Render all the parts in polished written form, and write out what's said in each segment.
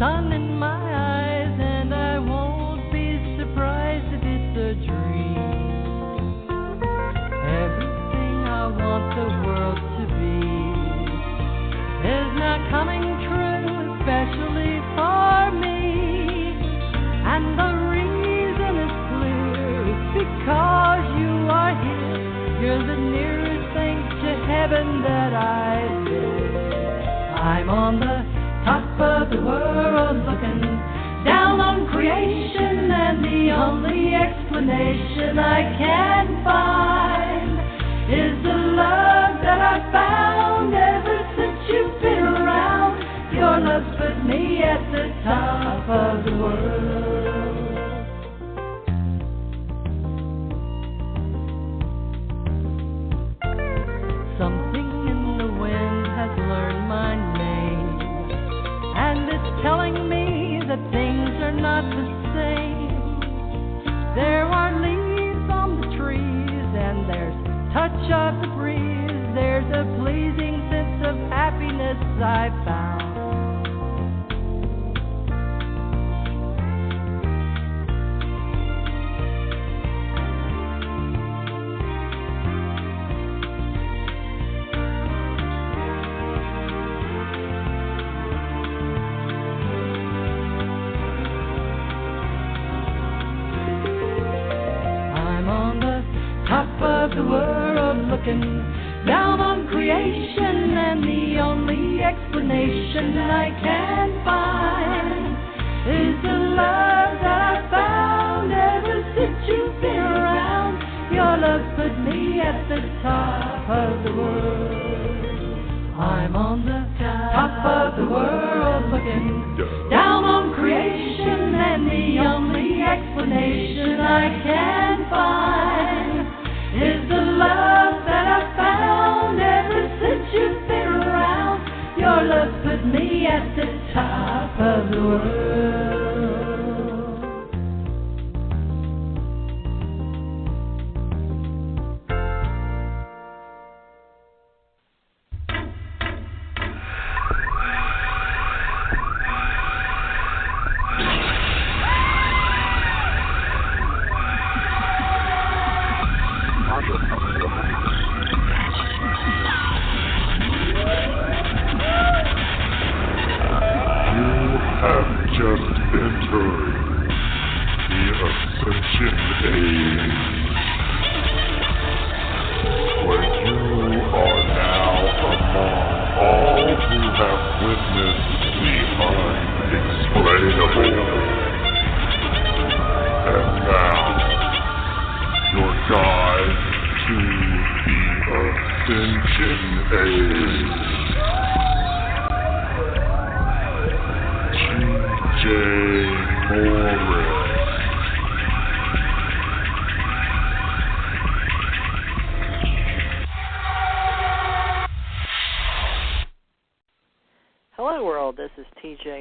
sun in my eyes, and I won't be surprised if it's a dream. Everything I want the world to be is not coming true, especially for me. And the reason is clear, it's because you are here. You're the nearest thing to heaven that I've been. I'm on the top of the world looking down on creation, and the only explanation I can find is the love that I found ever since you've been around. Your love's put me at the top of the world. Something in the wind has learned my name, and it's telling me that things are not the same. There are leaves on the trees, and there's touch of the breeze. There's a pleasing sense of happiness I found. The world looking down on creation, and the only explanation I can find is the love that I found ever since you've been around. Your love put me at the top of the world. I'm on the top of the world looking down on creation, and the only explanation I can find is the love that I found ever since you've been around. Your love put me at the top of the world.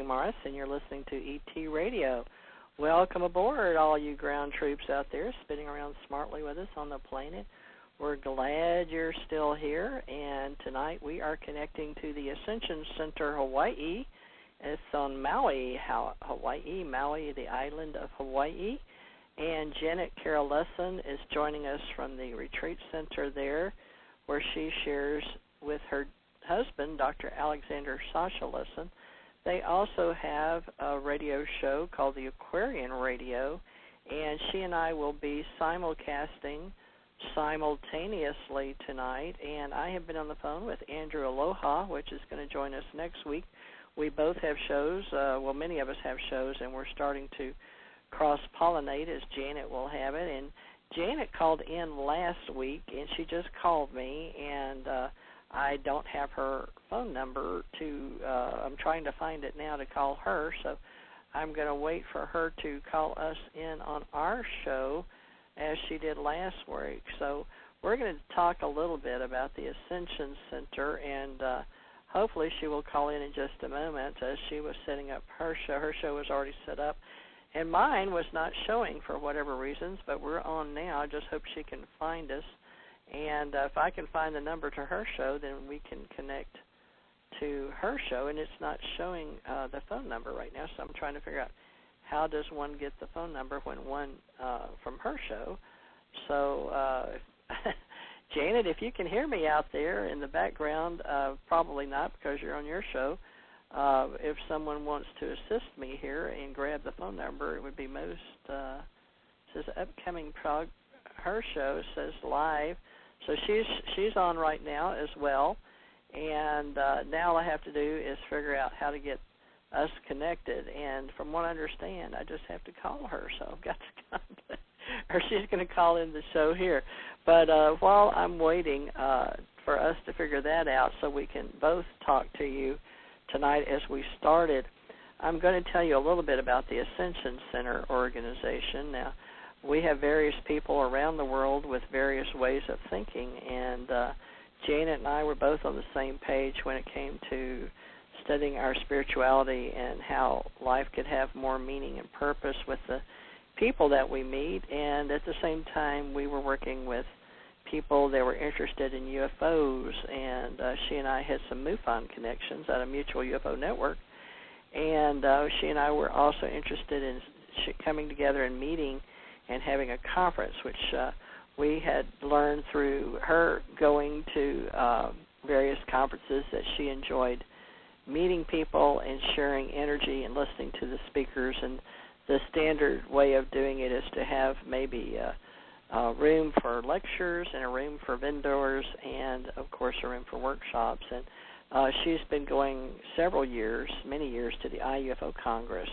Morris, and you're listening to ET Radio. Welcome aboard, all you ground troops out there spinning around smartly with us on the planet. We're glad you're still here, and tonight we are connecting to the Ascension Center, Hawaii. It's on Maui, Hawaii, Maui, the island of Hawaii. And Janet Carol Lessin is joining us from the retreat center there, where she shares with her husband, Dr. Alexander Sasha Lessin. They also have a radio show called the Aquarian Radio, and she and I will be simulcasting simultaneously tonight. And I have been on the phone with Andrew Aloha, which is going to join us next week. We both have shows, many of us have shows, and we're starting to cross-pollinate as Janet will have it. And Janet called in last week, and she just called me, and I don't have her phone number I'm trying to find it now to call her, so I'm going to wait for her to call us in on our show as she did last week. So we're going to talk a little bit about the Ascension Center, and hopefully she will call in just a moment as she was setting up her show. Her show was already set up, and mine was not showing for whatever reasons, but we're on now. I just hope she can find us. And if I can find the number to her show, then we can connect to her show, and it's not showing the phone number right now, so I'm trying to figure out how does one get the phone number when one from her show. So, Janet, if you can hear me out there in the background, probably not because you're on your show. If someone wants to assist me here and grab the phone number, it would be most, says upcoming her show says live. So she's on right now as well. And now all I have to do is figure out how to get us connected. And from what I understand, I just have to call her. So I've got to contact her. She's going to call in the show here. But while I'm waiting for us to figure that out so we can both talk to you tonight as we started, I'm going to tell you a little bit about the Ascension Center organization. Now, we have various people around the world with various ways of thinking, and Janet and I were both on the same page when it came to studying our spirituality and how life could have more meaning and purpose with the people that we meet. And at the same time, we were working with people that were interested in UFOs, and she and I had some MUFON connections at a mutual UFO network. And she and I were also interested in coming together and meeting and having a conference, which we had learned through her going to various conferences that she enjoyed meeting people and sharing energy and listening to the speakers. And the standard way of doing it is to have maybe a room for lectures and a room for vendors and, of course, a room for workshops. And she's been going several years, many years, to the IUFO Congress.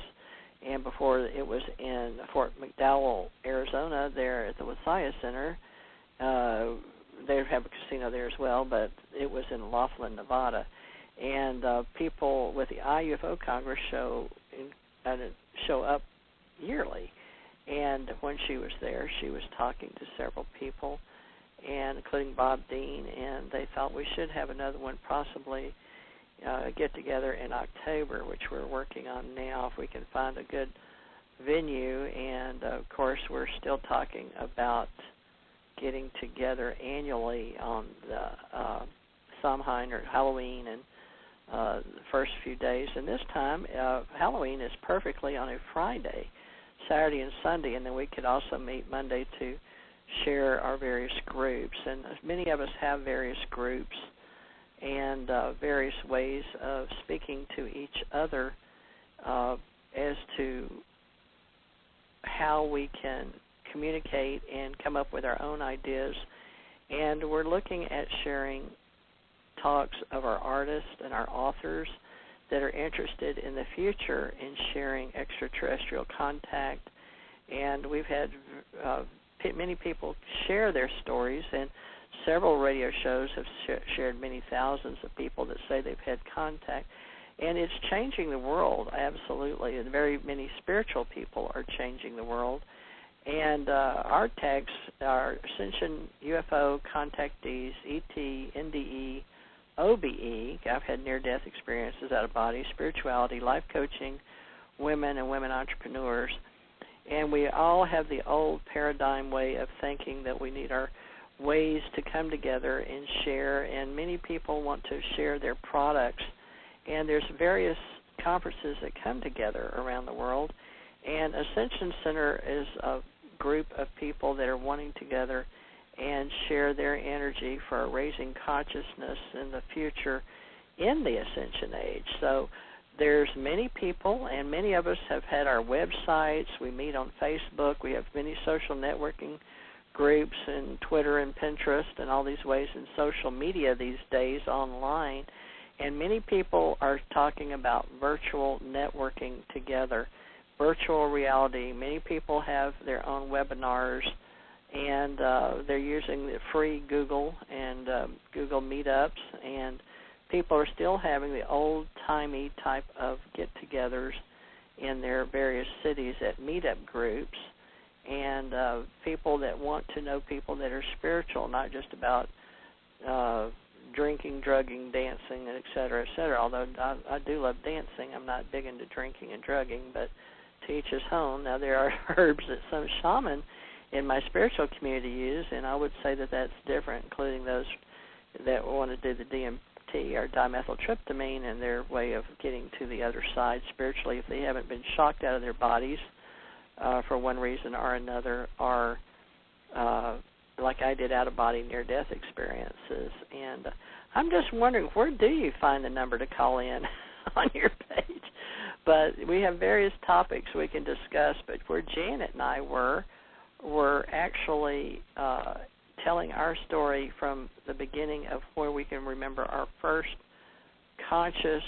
And before it was in Fort McDowell, Arizona, there at the Wasaya Center. They have a casino there as well, but it was in Laughlin, Nevada. And people with the IUFO Congress show up yearly. And when she was there, she was talking to several people, and including Bob Dean, and they thought we should have another one possibly get together in October, which we're working on now if we can find a good venue. And of course we're still talking about getting together annually on the Samhain or Halloween and the first few days. And this time Halloween is perfectly on a Friday, Saturday and Sunday, and then we could also meet Monday to share our various groups. And many of us have various groups and various ways of speaking to each other as to how we can communicate and come up with our own ideas. And we're looking at sharing talks of our artists and our authors that are interested in the future in sharing extraterrestrial contact. And we've had many people share their stories, and several radio shows have shared many thousands of people that say they've had contact. And it's changing the world, absolutely. And very many spiritual people are changing the world. And our tags are Ascension, UFO, Contactees, ET, NDE, OBE. I've had near-death experiences out of body, spirituality, life coaching, women and women entrepreneurs. And we all have the old paradigm way of thinking that we need our ways to come together and share. And many people want to share their products. And there's various conferences that come together around the world. And Ascension Center is a group of people that are wanting together and share their energy for raising consciousness in the future in the Ascension Age. So there's many people, and many of us have had our websites. We meet on Facebook. We have many social networking groups and Twitter and Pinterest and all these ways in social media these days online. And many people are talking about virtual networking together, virtual reality. Many people have their own webinars, and they're using the free Google and Google Meetups, and people are still having the old-timey type of get-togethers in their various cities at meetup groups, and people that want to know people that are spiritual, not just about drinking, drugging, dancing, et cetera, although I do love dancing. I'm not big into drinking and drugging, but to each his own. Now, there are herbs that some shaman in my spiritual community use, and I would say that that's different, including those that want to do the DMT or dimethyltryptamine and their way of getting to the other side spiritually if they haven't been shocked out of their bodies for one reason or another, or like I did, out-of-body near-death experiences. And I'm just wondering, where do you find the number to call in on your page? But we have various topics we can discuss, but where Janet and I were actually telling our story from the beginning of where we can remember our first conscious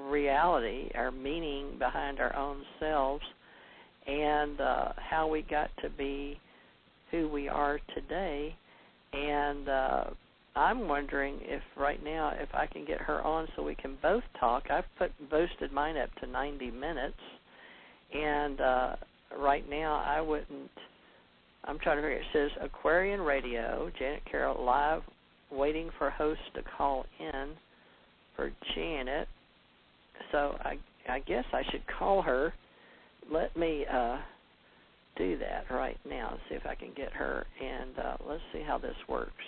reality, our meaning behind our own selves, and how we got to be who we are today. And I'm wondering if right now, if I can get her on so we can both talk. I've boosted mine up to 90 minutes, and right now I wouldn't. I'm trying to figure. It says Aquarian Radio, Janet Carroll live, waiting for host to call in for Janet. So I guess I should call her. Let me do that right now. See if I can get her, and let's see how this works.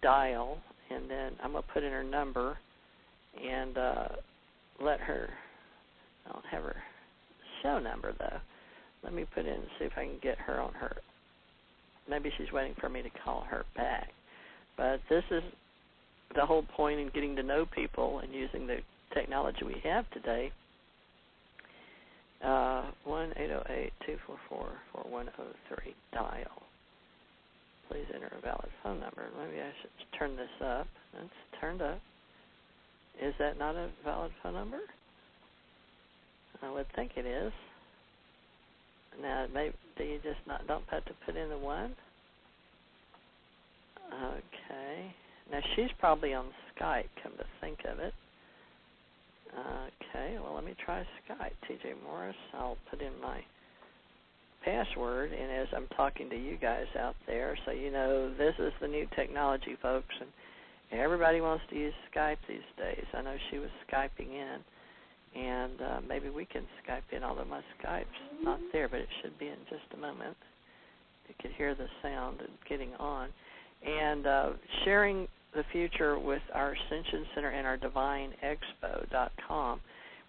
Dial, and then I'm going to put in her number and let her. I don't have her show number, though. Let me put in and see if I can get her on her. Maybe she's waiting for me to call her back. But this is the whole point in getting to know people and using the technology we have today. 1-808-244-4103, dial. Please enter a valid phone number. Maybe I should turn this up. It's turned up. Is that not a valid phone number? I would think it is. Now, maybe do you just don't have to put in the 1? Okay. Now, she's probably on Skype, come to think of it. Okay, well, let me try Skype. TJ Morris, I'll put in my password, and as I'm talking to you guys out there, so you know this is the new technology, folks, and everybody wants to use Skype these days. I know she was Skyping in, and maybe we can Skype in, although my Skype's not there, but it should be in just a moment. You could hear the sound of getting on. And sharing the future with our Ascension Center and our DivineExpo.com.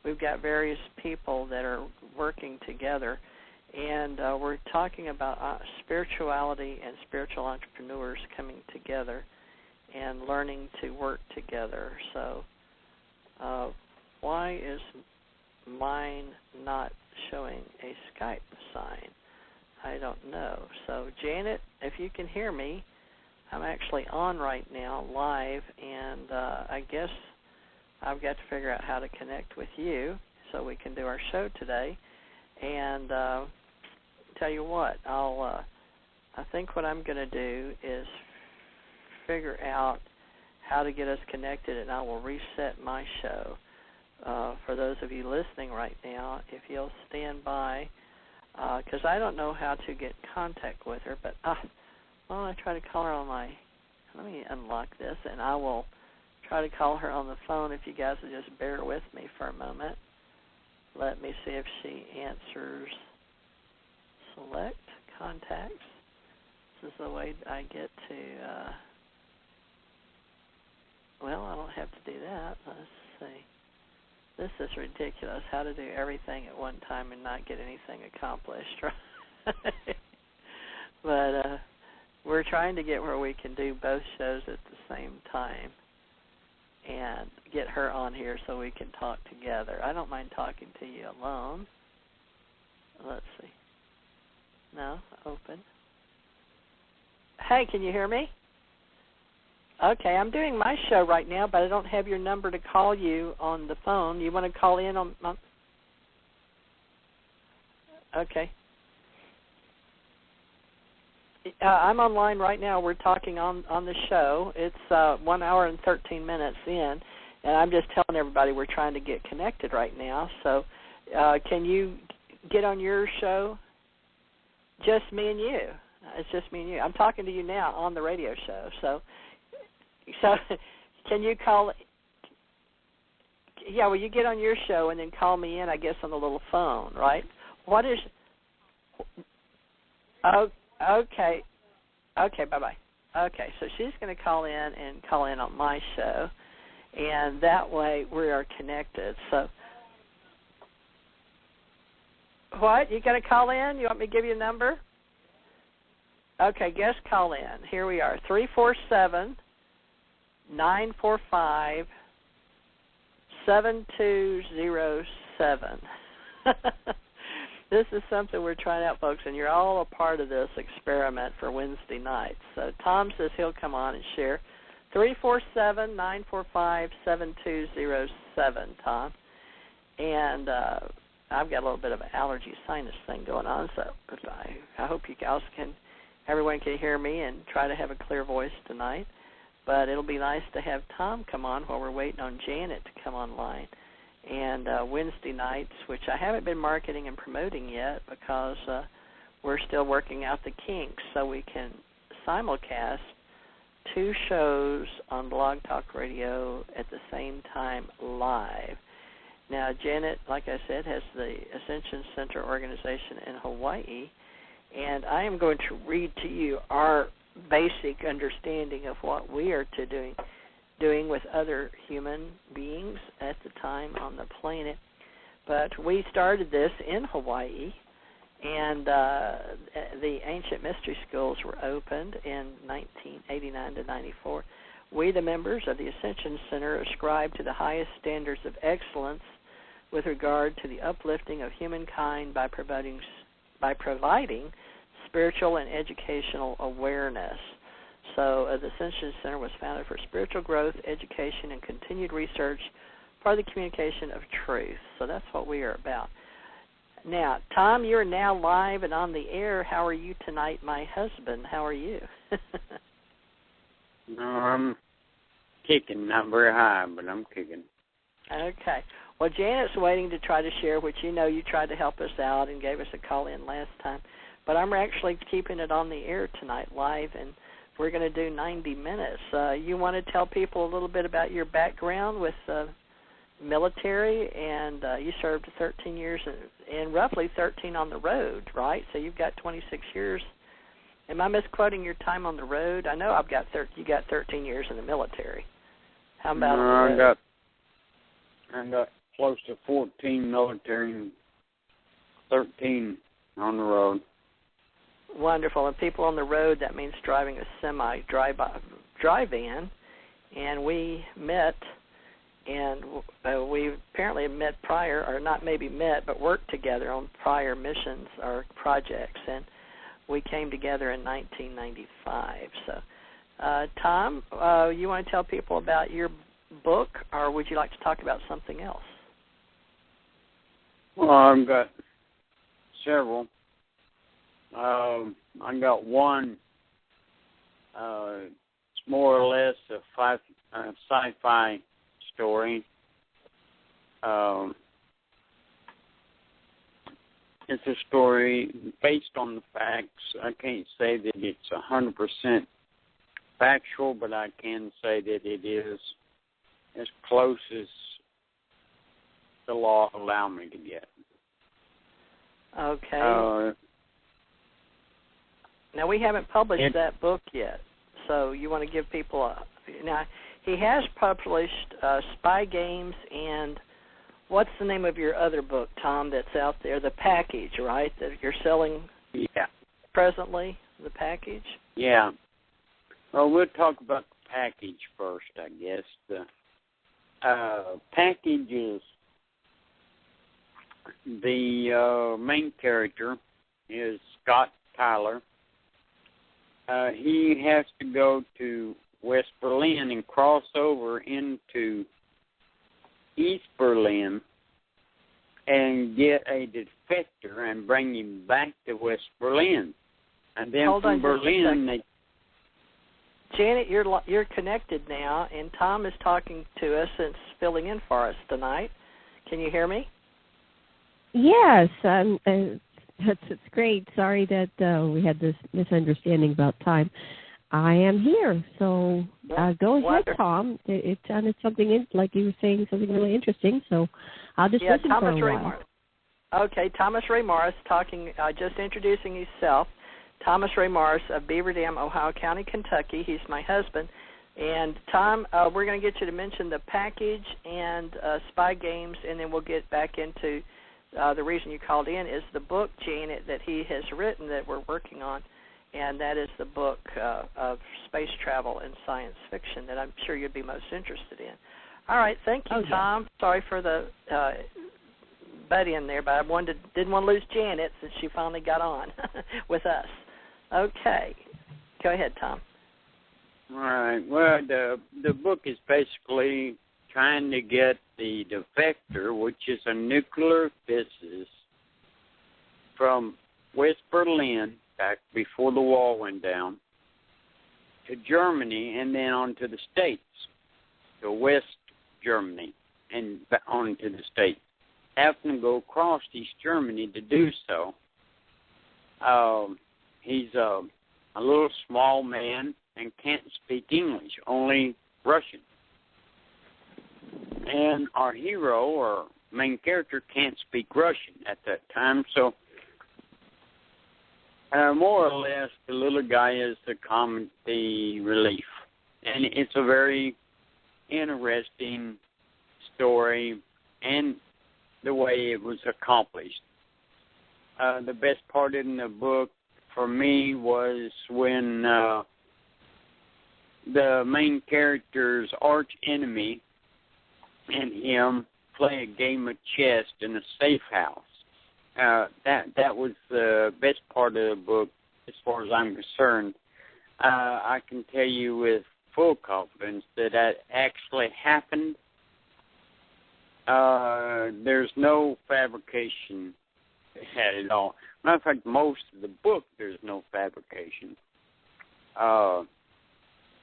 We've got various people that are working together, and we're talking about spirituality and spiritual entrepreneurs coming together and learning to work together. So why is mine not showing a Skype sign? I don't know. So, Janet, if you can hear me, I'm actually on right now, live, and I guess I've got to figure out how to connect with you so we can do our show today. And tell you what, I think what I'm going to do is figure out how to get us connected, and I will reset my show. For those of you listening right now, if you'll stand by, because I don't know how to get in contact with her, but well, I try to call her on my, let me unlock this, and I will try to call her on the phone if you guys will just bear with me for a moment. Let me see if she answers. Select contacts. This is the way I get to, well, I don't have to do that. Let's see. This is ridiculous, how to do everything at one time and not get anything accomplished, right? But we're trying to get where we can do both shows at the same time and get her on here so we can talk together. I don't mind talking to you alone. Let's see. No, open. Hey, can you hear me? Okay, I'm doing my show right now, but I don't have your number to call you on the phone. You want to call in on okay. I'm online right now. We're talking on the show. It's 1 hour and 13 minutes in, and I'm just telling everybody we're trying to get connected right now. So can you get on your show? Just me and you. It's just me and you. I'm talking to you now on the radio show. So can you call? Yeah, well, you get on your show and then call me in, I guess, on the little phone, right? What is? Oh, okay. Okay, bye-bye. Okay, so she's going to call in on my show, and that way we are connected. So, what? You got to call in? You want me to give you a number? Okay, guest call in. Here we are, 347-945-7207. This is something we're trying out, folks, and you're all a part of this experiment for Wednesday nights. So Tom says he'll come on and share. 347-945-7207, Tom. And I've got a little bit of an allergy sinus thing going on, so I hope you guys everyone can hear me and try to have a clear voice tonight. But it'll be nice to have Tom come on while we're waiting on Janet to come online. And Wednesday nights, which I haven't been marketing and promoting yet because we're still working out the kinks, so we can simulcast 2 shows on Blog Talk Radio at the same time live. Now, Janet, like I said, has the Ascension Center organization in Hawaii, and I am going to read to you our basic understanding of what we are doing with other human beings at the time on the planet. But we started this in Hawaii, and the ancient mystery schools were opened in 1989 to 94. We, the members of the Ascension Center, ascribe to the highest standards of excellence with regard to the uplifting of humankind by providing spiritual and educational awareness. So the Ascension Center was founded for spiritual growth, education, and continued research for the communication of truth. So that's what we are about. Now, Tom, you're now live and on the air. How are you tonight, my husband? How are you? No, I'm kicking. Not very high, but I'm kicking. Okay. Well, Janet's waiting to try to share, which you tried to help us out and gave us a call in last time. But I'm actually keeping it on the air tonight live, and we're going to do 90 minutes. You want to tell people a little bit about your background with military, and you served 13 years and roughly 13 on the road, right? So you've got 26 years. Am I misquoting your time on the road? I know you got 13 years in the military. How about on the road? I got close to 14 military and 13 on the road. Wonderful. And people on the road, that means driving a semi drive-in. And we met, and we apparently met prior, or not maybe met, but worked together on prior missions or projects. And we came together in 1995. So, Tom, you want to tell people about your book, or would you like to talk about something else? Well, I've got several. I got one. It's more or less a sci-fi story. It's a story based on the facts. I can't say that it's 100% factual, but I can say that it is as close as the law allow me to get. Okay. Now, we haven't published that book yet, so you want to give people now, he has published Spy Games and what's the name of your other book, Tom, that's out there? The Package, right, that you're selling presently, the Package? Yeah. Well, we'll talk about the Package first, I guess. The Package is the main character is Scott Tyler. He has to go to West Berlin and cross over into East Berlin and get a defector and bring him back to West Berlin. And then from Berlin, Janet, you're connected now, and Tom is talking to us and filling in for us tonight. Can you hear me? Yes, that's great. Sorry that we had this misunderstanding about time. I am here, so go ahead, Tom. It sounded something like you were saying something really interesting, so I'll just listen for a while. Okay, Thomas Ray Morris talking, just introducing himself. Thomas Ray Morris of Beaver Dam, Ohio County, Kentucky. He's my husband. And, Tom, we're going to get you to mention the package and spy games, and then we'll get back into the reason you called in is the book, Janet, that he has written that we're working on, and that is the book of space travel and science fiction that I'm sure you'd be most interested in. All right, thank you, Tom. Sorry for the butt in there, but I didn't want to lose Janet since she finally got on with us. Okay. Go ahead, Tom. All right. Well, the book is basically trying to get the defector, which is a nuclear physicist from West Berlin, back before the wall went down, to Germany and then on to the States, to West Germany and on to the States. Having to go across East Germany to do so. He's a little small man and can't speak English, only Russian. And our hero, or main character, can't speak Russian at that time, so more or less the little guy is the comedy relief. And it's a very interesting story and the way it was accomplished. The best part in the book for me was when the main character's arch enemy and him play a game of chess in a safe house. That was the best part of the book as far as I'm concerned. I can tell you with full confidence that actually happened. There's no fabrication at all. Matter of fact, most of the book there's no fabrication.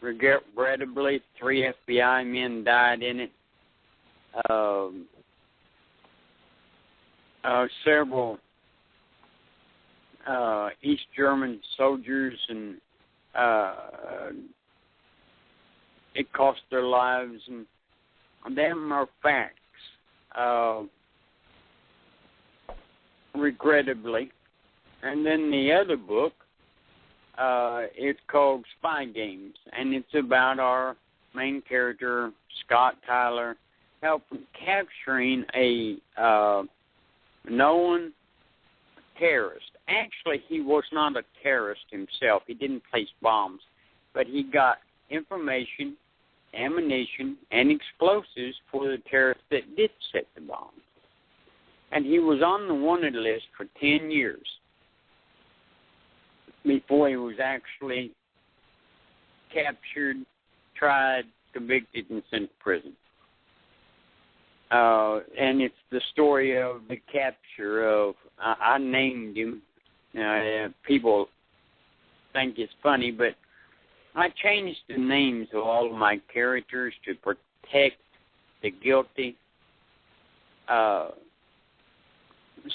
Regrettably, 3 FBI men died in it. Several East German soldiers, and it cost their lives, and them are facts. Regrettably. And then the other book, it's called Spy Games, and it's about our main character, Scott Tyler, capturing a known terrorist. Actually, he was not a terrorist himself. He didn't place bombs, but he got information, ammunition, and explosives for the terrorists that did set the bombs. And he was on the wanted list for 10 years before he was actually captured, tried, convicted, and sent to prison. And it's the story of the capture of, I named him. People think it's funny, but I changed the names of all of my characters to protect the guilty.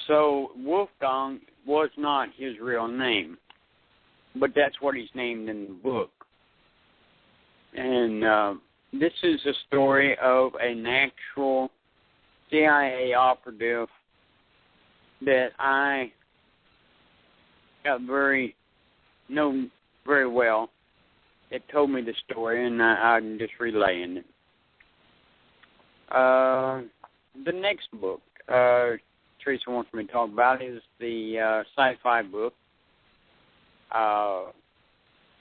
So Wolfgang was not his real name, but that's what he's named in the book. And this is a story of an actual CIA operative that I got known very well. It told me the story, and I'm just relaying it. The next book Teresa wants me to talk about is the sci-fi book.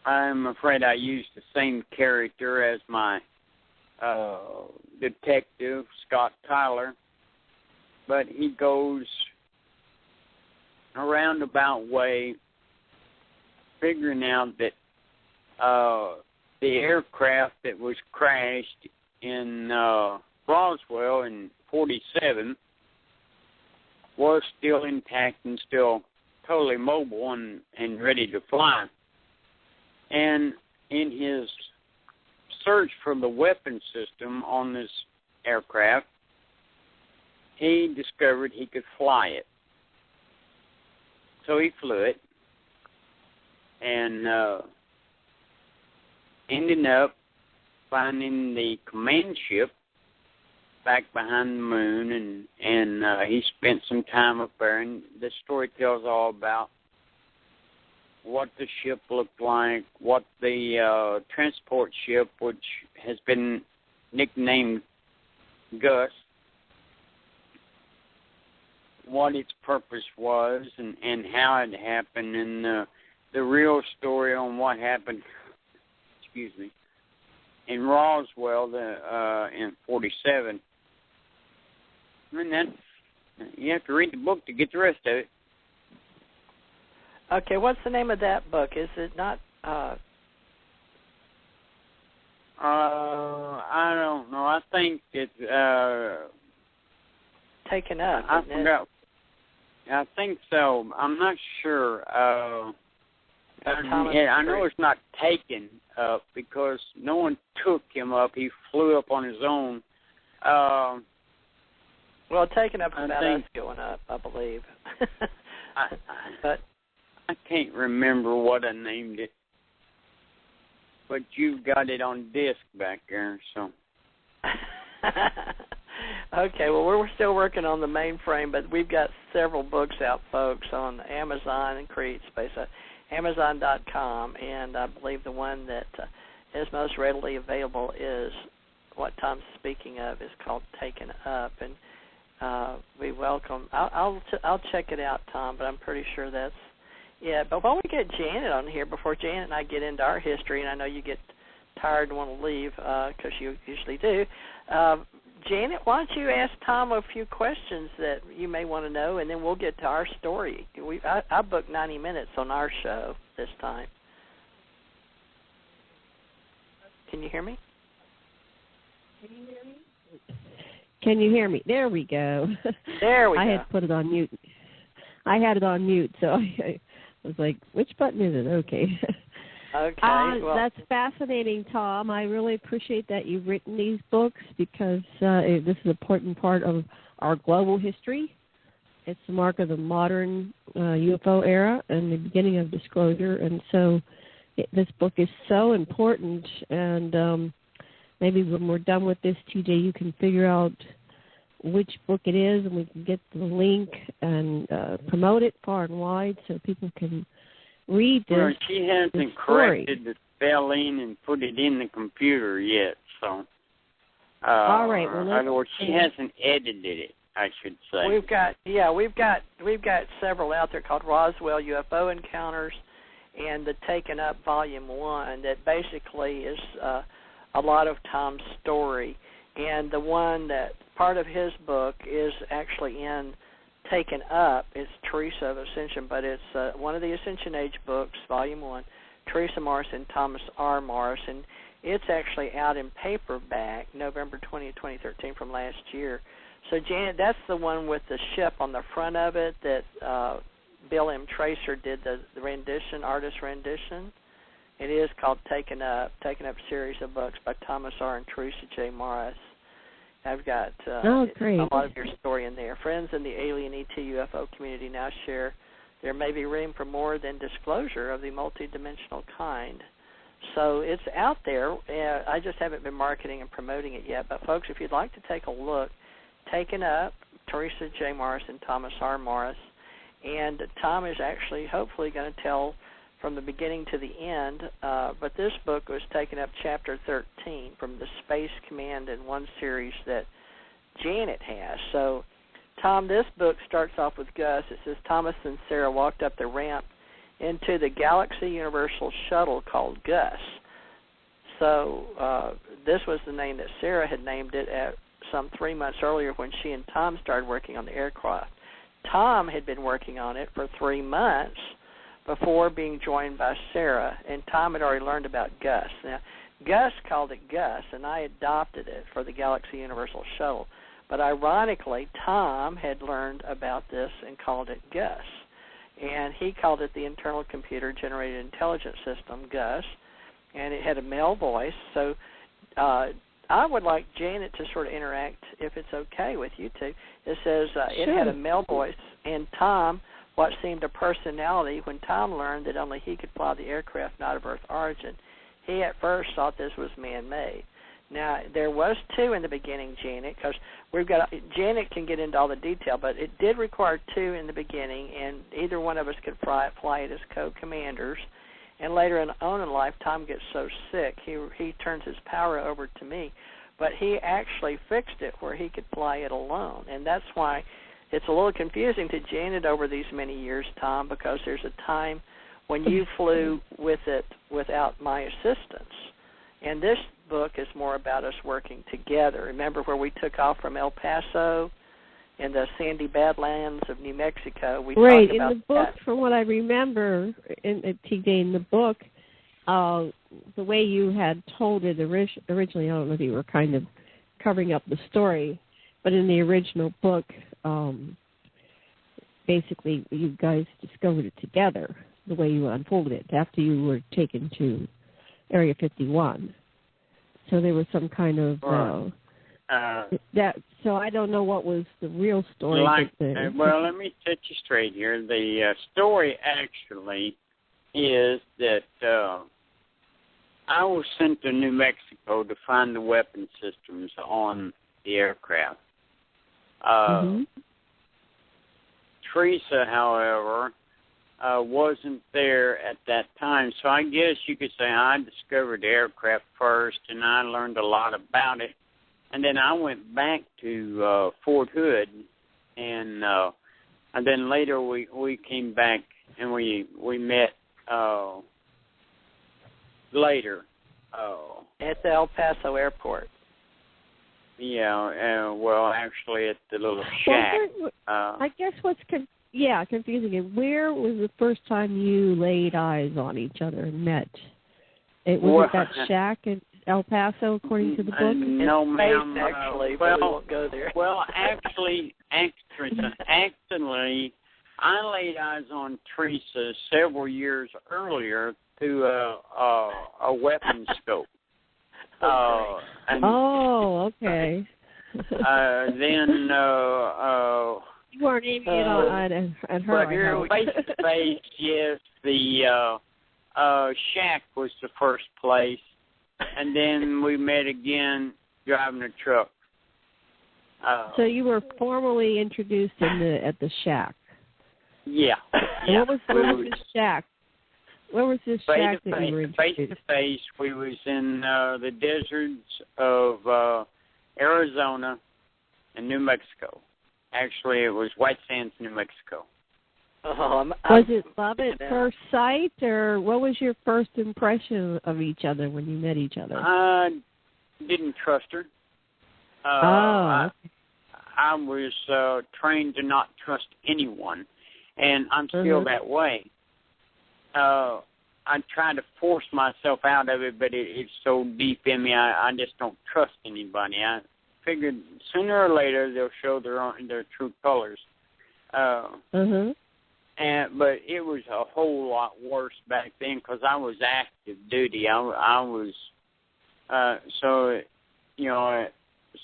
I'm afraid I used the same character as my detective, Scott Tyler, but he goes a roundabout way figuring out that the aircraft that was crashed in Roswell in 1947 was still intact and still totally mobile and ready to fly. And in his search for the weapon system on this aircraft, he discovered he could fly it. So he flew it and ended up finding the command ship back behind the moon, and he spent some time up there, and the story tells all about what the ship looked like, what the transport ship, which has been nicknamed Gus, what its purpose was and how it happened, and the real story on what happened, in Roswell in 47. And then you have to read the book to get the rest of it. Okay, what's the name of that book? Is it not... I don't know. I think it's... Taken Up, I forgot. I think so. I'm not sure. I know it's not taken up because no one took him up. He flew up on his own. Well, Taken Up is about us going up, I believe. But I can't remember what I named it. But you've got it on disc back there, so. Okay, well, we're still working on the mainframe, but we've got several books out, folks, on Amazon and CreateSpace, Amazon.com, and I believe the one that is most readily available is what Tom's speaking of, is called Taken Up, and we welcome. I'll check it out, Tom, but I'm pretty sure that's it. But why don't we get Janet on here before Janet and I get into our history, and I know you get tired and want to leave because you usually do. Janet, why don't you ask Tom a few questions that you may want to know, and then we'll get to our story. I booked 90 minutes on our show this time. Can you hear me? Can you hear me? There we go. There we go. I had put it on mute. I had it on mute, so I was like, which button is it? Okay. Okay. Well, that's fascinating, Tom. I really appreciate that you've written these books because this is an important part of our global history. It's the mark of the modern UFO era and the beginning of disclosure. And so this book is so important. And maybe when we're done with this, TJ, you can figure out which book it is, and we can get the link and promote it far and wide so people can read this. Well, she hasn't corrected the spelling and put it in the computer yet, so. All right. Well, in other words, she hasn't edited it, I should say. We've got several out there called Roswell UFO Encounters and the Taken Up Volume 1 that basically is a lot of Tom's story. And the one that part of his book is actually in Taken Up. It's Teresa of Ascension, but it's one of the Ascension Age books, Volume 1, Teresa Morris and Thomas R. Morris, and it's actually out in paperback, November 20, 2013, from last year. So, Janet, that's the one with the ship on the front of it that Bill M. Tracer did the rendition, artist rendition. It is called Taken Up series of books by Thomas R. and Teresa J. Morris. I've got a lot of your story in there. Friends in the alien ET UFO community now share there may be room for more than disclosure of the multidimensional kind. So it's out there. I just haven't been marketing and promoting it yet. But, folks, if you'd like to take a look, Taken Up, Teresa J. Morris and Thomas R. Morris. And Tom is actually hopefully going to tell from the beginning to the end, but this book was Taken Up Chapter 13 from the Space Command in One series that Janet has. So, Tom, this book starts off with Gus. It says, Thomas and Sarah walked up the ramp into the Galaxy Universal Shuttle called Gus. So, this was the name that Sarah had named it at some 3 months earlier when she and Tom started working on the aircraft. Tom had been working on it for 3 months before being joined by Sarah, and Tom had already learned about Gus. Now, Gus called it Gus, and I adopted it for the Galaxy Universal Shuttle. But ironically, Tom had learned about this and called it Gus. And he called it the Internal Computer Generated Intelligence System, Gus, and it had a male voice. So I would like Janet to sort of interact, if it's okay with you two. It says it had a male voice, and Tom, what seemed a personality, when Tom learned that only he could fly the aircraft not of Earth origin, he at first thought this was man-made. Now, there was 2 in the beginning, Janet, because Janet can get into all the detail, but it did require 2 in the beginning, and either one of us could fly it as co-commanders. And later on in life, Tom gets so sick, he turns his power over to me. But he actually fixed it where he could fly it alone. And that's why it's a little confusing to Janet over these many years, Tom, because there's a time when you flew with it without my assistance. And this book is more about us working together. Remember where we took off from El Paso in the sandy badlands of New Mexico? We right, talked about in the book, that. from what I remember, TJ, in the book, the way you had told it originally, I don't know if you were kind of covering up the story, but in the original book, basically you guys discovered it together, the way you unfolded it, after you were taken to Area 51. So there was some kind of that. So I don't know what was the real story. Well, let me set you straight here. The story actually is that I was sent to New Mexico to find the weapon systems on the aircraft. Teresa, however, wasn't there at that time, so I guess you could say I discovered the aircraft first, and I learned a lot about it. And then I went back to Fort Hood, and then later we came back and we met later. At the El Paso airport. Yeah, well, actually at the little shack. I guess what's confusing is, where was the first time you laid eyes on each other and met? Was it that shack in El Paso, according to the book? No, ma'am. Actually, but we won't go there. Well, actually, I laid eyes on Teresa several years earlier through a weapon scope. Okay. Then you weren't aiming it at her. But here, face to face, yes, the shack was the first place, and then we met again driving a truck. So you were formally introduced at the shack. Yeah. What was the shack? Where was this shack that you were introduced? Face to face, we was in the deserts of Arizona and New Mexico. Actually, it was White Sands, New Mexico. Was it love at first sight, or what was your first impression of each other when you met each other? I didn't trust her. I was trained to not trust anyone, and I'm still that way. I try to force myself out of it, but it's so deep in me, I just don't trust anybody. I figured sooner or later they'll show their true colors. But it was a whole lot worse back then because I was active duty. I was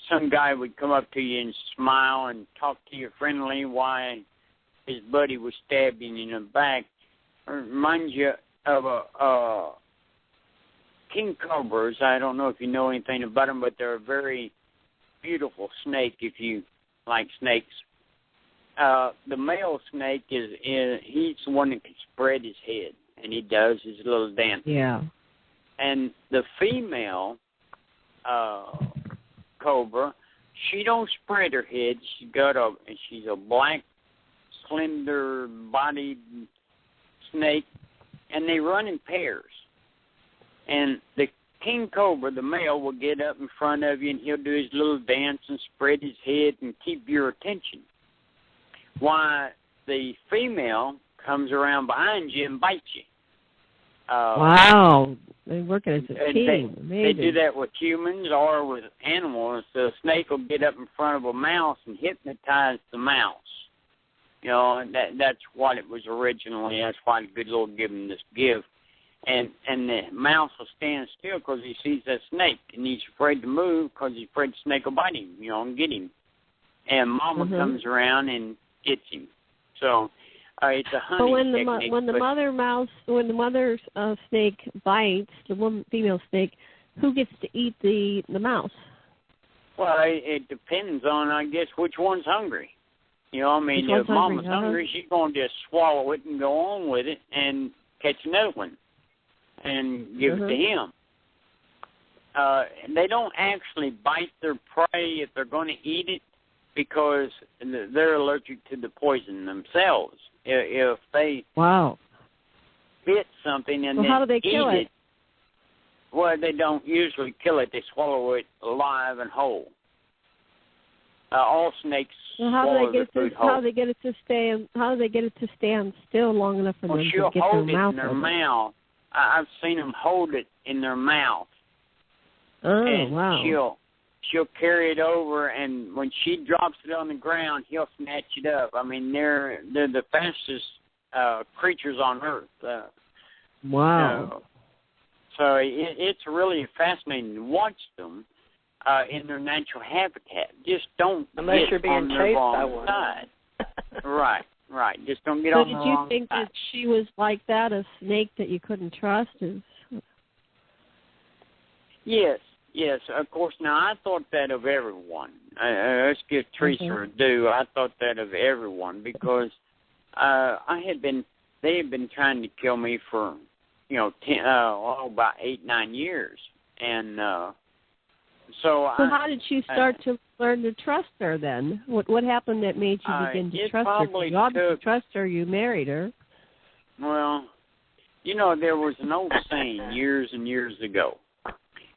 some guy would come up to you and smile and talk to you friendly while his buddy was stabbing you in the back. It reminds you of king cobras. I don't know if you know anything about them, but they're a very beautiful snake if you like snakes. The male snake he's the one that can spread his head, and he does his little dance. Yeah. And the female cobra, she don't spread her head. She's a black, slender-bodied snake, and they run in pairs. And the king cobra, the male, will get up in front of you, and he'll do his little dance and spread his head and keep your attention. Why the female comes around behind you and bites you. Wow. They work as a team. They do that with humans or with animals. The snake will get up in front of a mouse and hypnotize the mouse. You know, and that's what it was originally. That's why the good Lord gave him this gift. And the mouse will stand still because he sees that snake, and he's afraid to move because he's afraid the snake will bite him, and get him. And Mama comes around and gets him. So it's a hunting technique. When the mother snake bites the female snake, Who gets to eat the mouse? Well, it depends on, I guess, which one's hungry. You know, I mean, if Mama's hungry, she's going to just swallow it and go on with it and catch another one and give it to him. They don't actually bite their prey if they're going to eat it because they're allergic to the poison themselves. If they bit something and then how do they kill eat it, well, they don't usually kill it. They swallow it alive and whole. All snakes swallow the food whole. How do they get it to stand still long enough for them to get their mouth open? She'll hold it in their mouth. I've seen them hold it in their mouth. Oh, and wow. She'll carry it over, and when she drops it on the ground, he'll snatch it up. I mean, they're the fastest creatures on Earth. Wow. So it's really fascinating to watch them in their natural habitat. Just don't unless you're being chased by one. Side. Right. Just don't get on the wrong side. So did you think that she was like that, a snake that you couldn't trust? Yes, of course. Now, I thought that of everyone. Let's give Teresa her due. I thought that of everyone because they had been trying to kill me for, about 8-9 years. And so how did you start to learn to trust her then? What happened that made you begin to trust her? You obviously trust her. You married her. Well, there was an old saying years and years ago.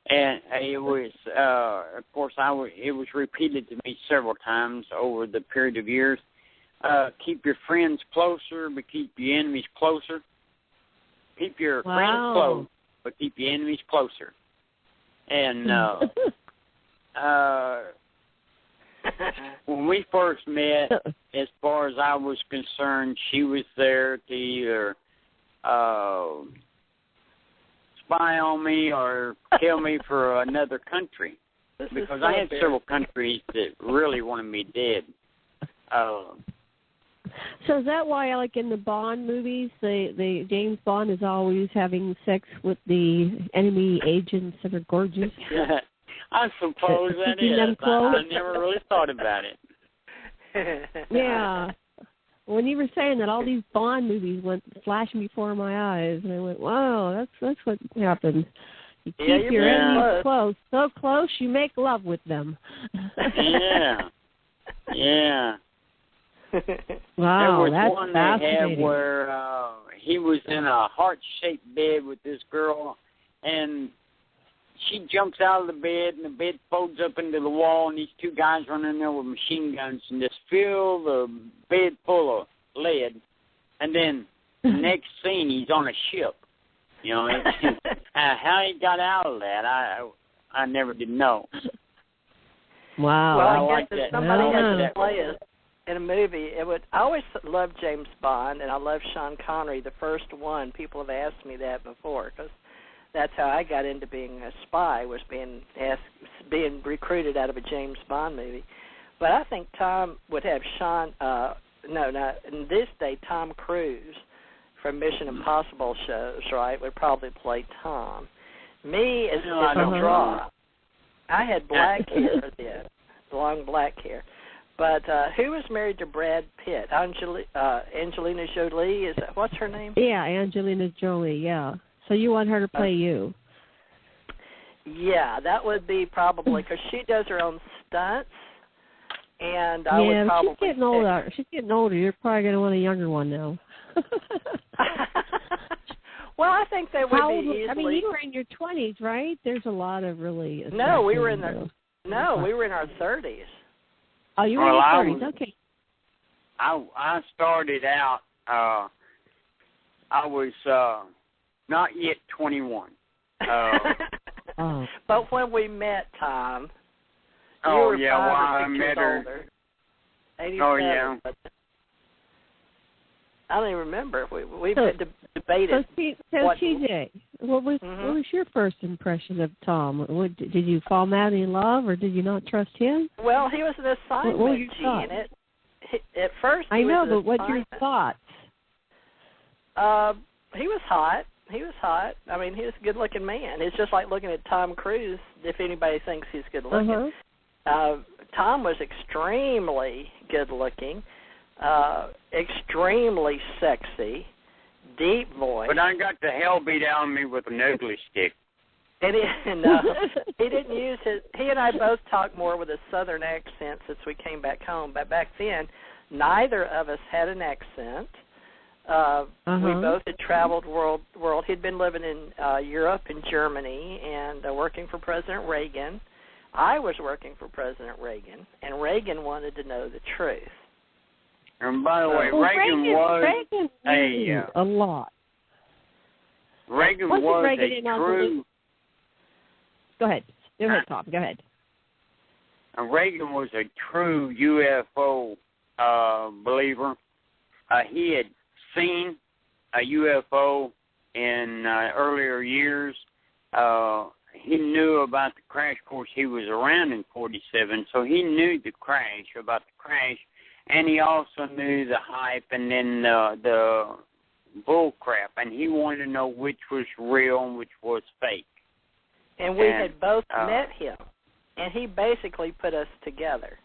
And it was, of course, it was repeated to me several times over the period of years. Keep your friends closer, but keep your enemies closer. Keep your friends close, but keep your enemies closer. And when we first met, as far as I was concerned, she was there to either spy on me or kill me for another country, because I had several countries that really wanted me dead. So is that why, like in the Bond movies, the James Bond is always having sex with the enemy agents that are gorgeous? I suppose that is. I never really thought about it. Yeah. When you were saying that, all these Bond movies went flashing before my eyes, and I went, "Wow, that's what happened." You keep your enemies close, so close you make love with them. Yeah. Wow, there was that's one fascinating. they had where he was in a heart-shaped bed with this girl, and she jumps out of the bed, and the bed folds up into the wall, and these two guys run in there with machine guns and just fill the bed full of lead. And then the next scene, he's on a ship. How he got out of that, I never did know. Wow. Well, I guess if somebody had to play it in a movie, I always loved James Bond, and I love Sean Connery, the first one. People have asked me that before, because that's how I got into being a spy, was being recruited out of a James Bond movie. But I think Tom would have in this day, Tom Cruise from Mission Impossible shows, right, would probably play Tom. Me is a draw. I had black hair then, long black hair. But who was married to Brad Pitt? Angelina Jolie, what's her name? Yeah, Angelina Jolie, yeah. So you want her to play you? Yeah, that would be probably, because she does her own stunts, and I would probably... she's getting older. She's getting older. You're probably going to want a younger one now. Well, I think they would be easily... I mean, you were in your 20s, right? There's a lot of really... No, we were in our 30s. Oh, you were in your 30s, okay. I started out, I was not yet 21. But when we met, Tom, you were 5 or 6 years older. 87. Oh, yeah. I don't even remember. We debated. So TJ, what was your first impression of Tom? Did you fall madly in love, or did you not trust him? Well, he was an assignment. What were your thoughts? At first, I know, but what's your thoughts? He was hot. He was hot. I mean, he was a good-looking man. It's just like looking at Tom Cruise, if anybody thinks he's good-looking. Tom was extremely good-looking, extremely sexy, deep voice. But I got the hell beat out of me with an ugly stick. And he didn't use his. He and I both talk more with a Southern accent since we came back home. But back then, neither of us had an accent. We both had traveled world. He'd been living in Europe and Germany and working for President Reagan. I was working for President Reagan, and Reagan wanted to know the truth. And by the way, Reagan was a lot. Reagan was a true. Go ahead, Tom. Go ahead. Reagan was a true UFO believer. He had seen a UFO in earlier years. He knew about the crash. Of course, he was around in 47, so he knew about the crash, and he also knew the hype and then the bull crap, and he wanted to know which was real and which was fake. And we had both met him, and he basically put us together.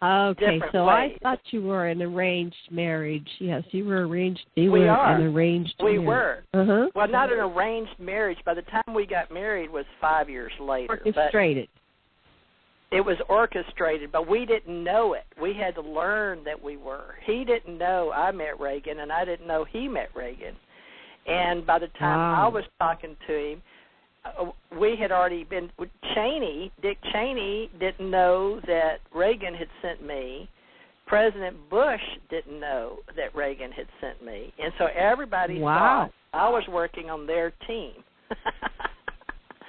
Okay, so ways. I thought you were an arranged marriage. Yes, you were arranged. We are. An arranged We marriage. were. Well, not an arranged marriage. By the time we got married was 5 years later. Orchestrated. It was orchestrated, but we didn't know it. We had to learn that we were. He didn't know I met Reagan, and I didn't know he met Reagan. And by the time I was talking to him, we had already been. Dick Cheney didn't know that Reagan had sent me. President Bush didn't know that Reagan had sent me. And so everybody thought I was working on their team.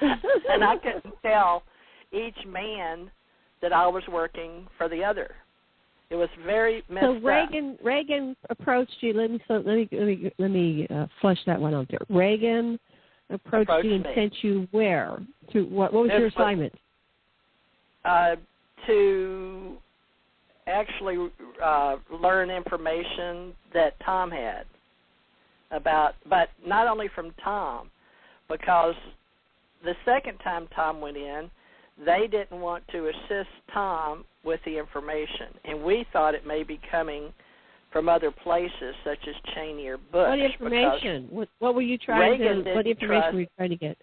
And I couldn't tell each man that I was working for the other. It was very messed up. So Reagan approached you. Let me flesh that one out there. Reagan approached you and sent you where? To what was your assignment? To actually learn information that Tom had about, but not only from Tom, because the second time Tom went in, they didn't want to assist Tom with the information, and we thought it may be coming from other places, such as Cheney or Bush. What information? What were you trying to? What information were you trying to get?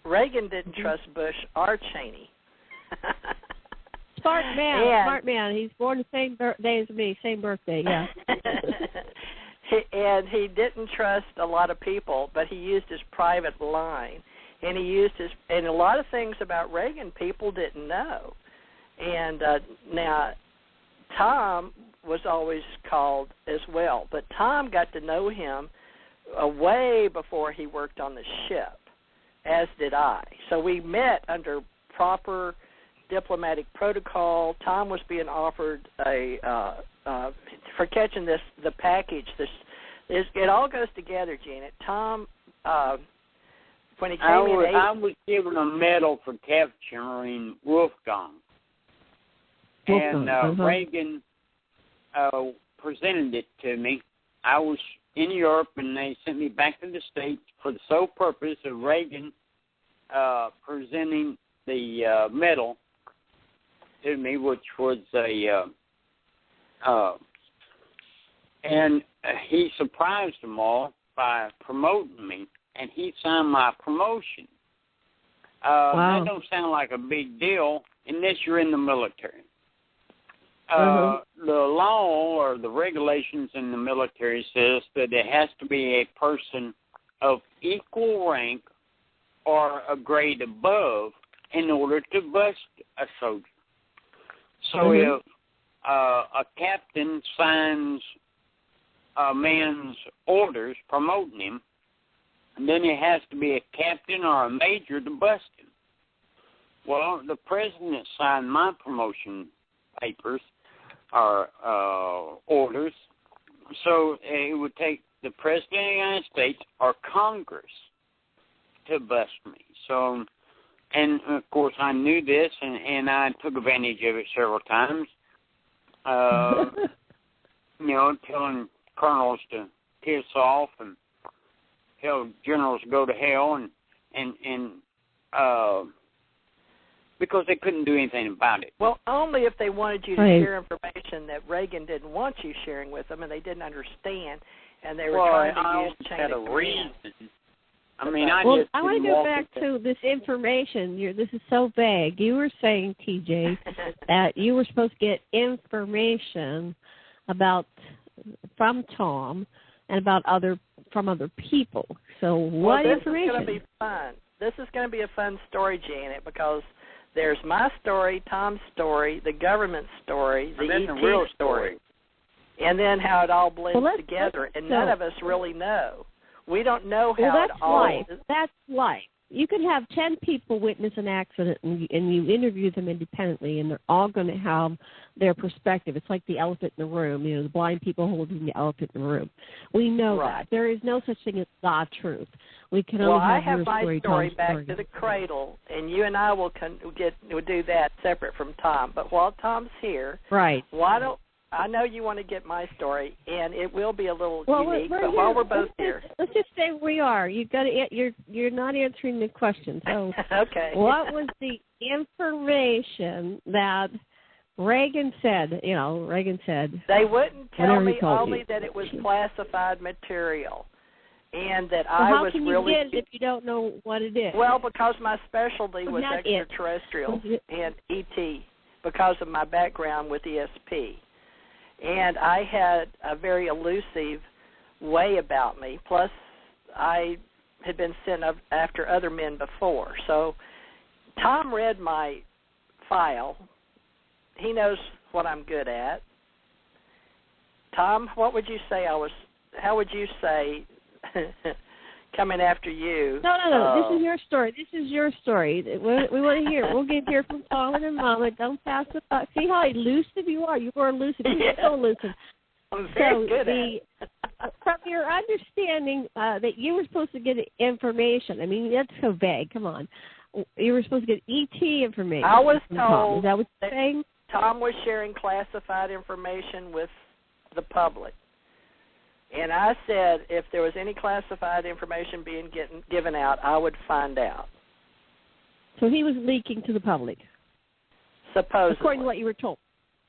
Reagan didn't trust Bush or Cheney. Smart man. He's born the same day as me, same birthday. Yeah. And he didn't trust a lot of people, but he used his private line, and and a lot of things about Reagan people didn't know. And now Tom was always called as well, but Tom got to know him way before he worked on the ship, as did I. So we met under proper diplomatic protocol. Tom was being offered for catching the package. It all goes together, Janet. Tom, when he came I was given a medal for capturing Wolfgang. And Reagan presented it to me. I was in Europe, and they sent me back to the States for the sole purpose of Reagan presenting the medal to me, which was and he surprised them all by promoting me, and he signed my promotion. That don't sound like a big deal unless you're in the military. The law or the regulations in the military says that it has to be a person of equal rank or a grade above in order to bust a soldier. So if a captain signs a man's orders promoting him, then it has to be a captain or a major to bust him. Well, the president signed my promotion papers or orders, so it would take the president of the United States or Congress to bust me. So, and of course I knew this, and I took advantage of it several times. Telling colonels to piss off and hell generals go to hell, and because they couldn't do anything about it. Well, only if they wanted you to share information that Reagan didn't want you sharing with them, and they didn't understand, and they were trying to use chain of command. I mean, I want to go back to this information. This is so vague. You were saying, TJ, that you were supposed to get information from Tom and from other people. So what information? This is going to be fun. This is going to be a fun story, Janet, because there's my story, Tom's story, the government story, the ET real story, and then how it all blends together. And none of us really know. We don't know how it all. That's life. You could have 10 people witness an accident, and you interview them independently, and they're all going to have their perspective. It's like the elephant in the room, the blind people holding the elephant in the room. We know that. There is no such thing as the truth. We can only have I have my story back story. to the cradle, and you and I will do that separate from Tom. But while Tom's here, I know you want to get my story, and it will be a little unique. But while we're both here, let's just say we are. You're not answering the question. So, okay. What was the information that Reagan said? Reagan said they wouldn't tell me only that it was classified material, and that I was really. How can you get it if you don't know what it is? Well, because my specialty was extraterrestrials and ET, because of my background with ESP. And I had a very elusive way about me. Plus, I had been sent after other men before. So Tom read my file. He knows what I'm good at. Tom, what would you say how would you say coming after you? No. This is your story. We want to hear it. We'll hear from Tom in a moment. Don't pass the thought. See how elusive you are? You are elusive. You're so elusive. I'm very good at it. From your understanding that you were supposed to get information, I mean, that's so vague. Come on. You were supposed to get ET information. I was told is that what you're saying? Tom was sharing classified information with the public. And I said if there was any classified information being given out, I would find out. So he was leaking to the public? Supposedly. According to what you were told.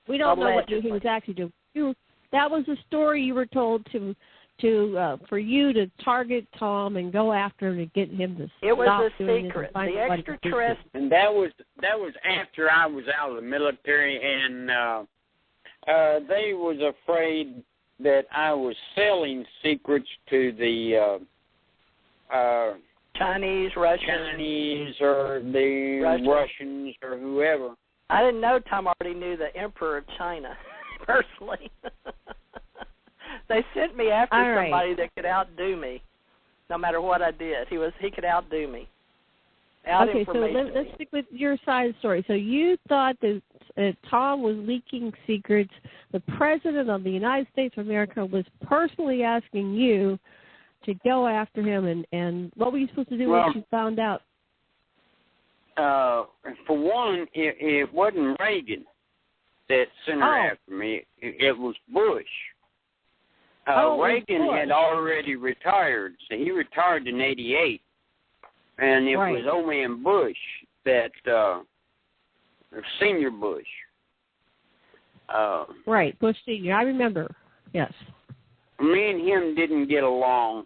We don't know what he was actually doing. That was the story you were told for you to target Tom and go after him and get him to stop doing this. It was a secret. The extraterrestrial. And that was after I was out of the military, and they was afraid that I was selling secrets to the Chinese, Russians, or the Russians or whoever. I didn't know Tom already knew the Emperor of China, personally. They sent me after somebody that could outdo me, no matter what I did. He could outdo me. Okay, so let's stick with your side of the story. So you thought that Tom was leaking secrets. The President of the United States of America was personally asking you to go after him, and what were you supposed to do once you found out? For one, it wasn't Reagan that sent her after me. It was Bush. Reagan had already retired, so he retired in '88. And it was old man Bush that, Senior Bush. Bush Senior. I remember, yes. Me and him didn't get along.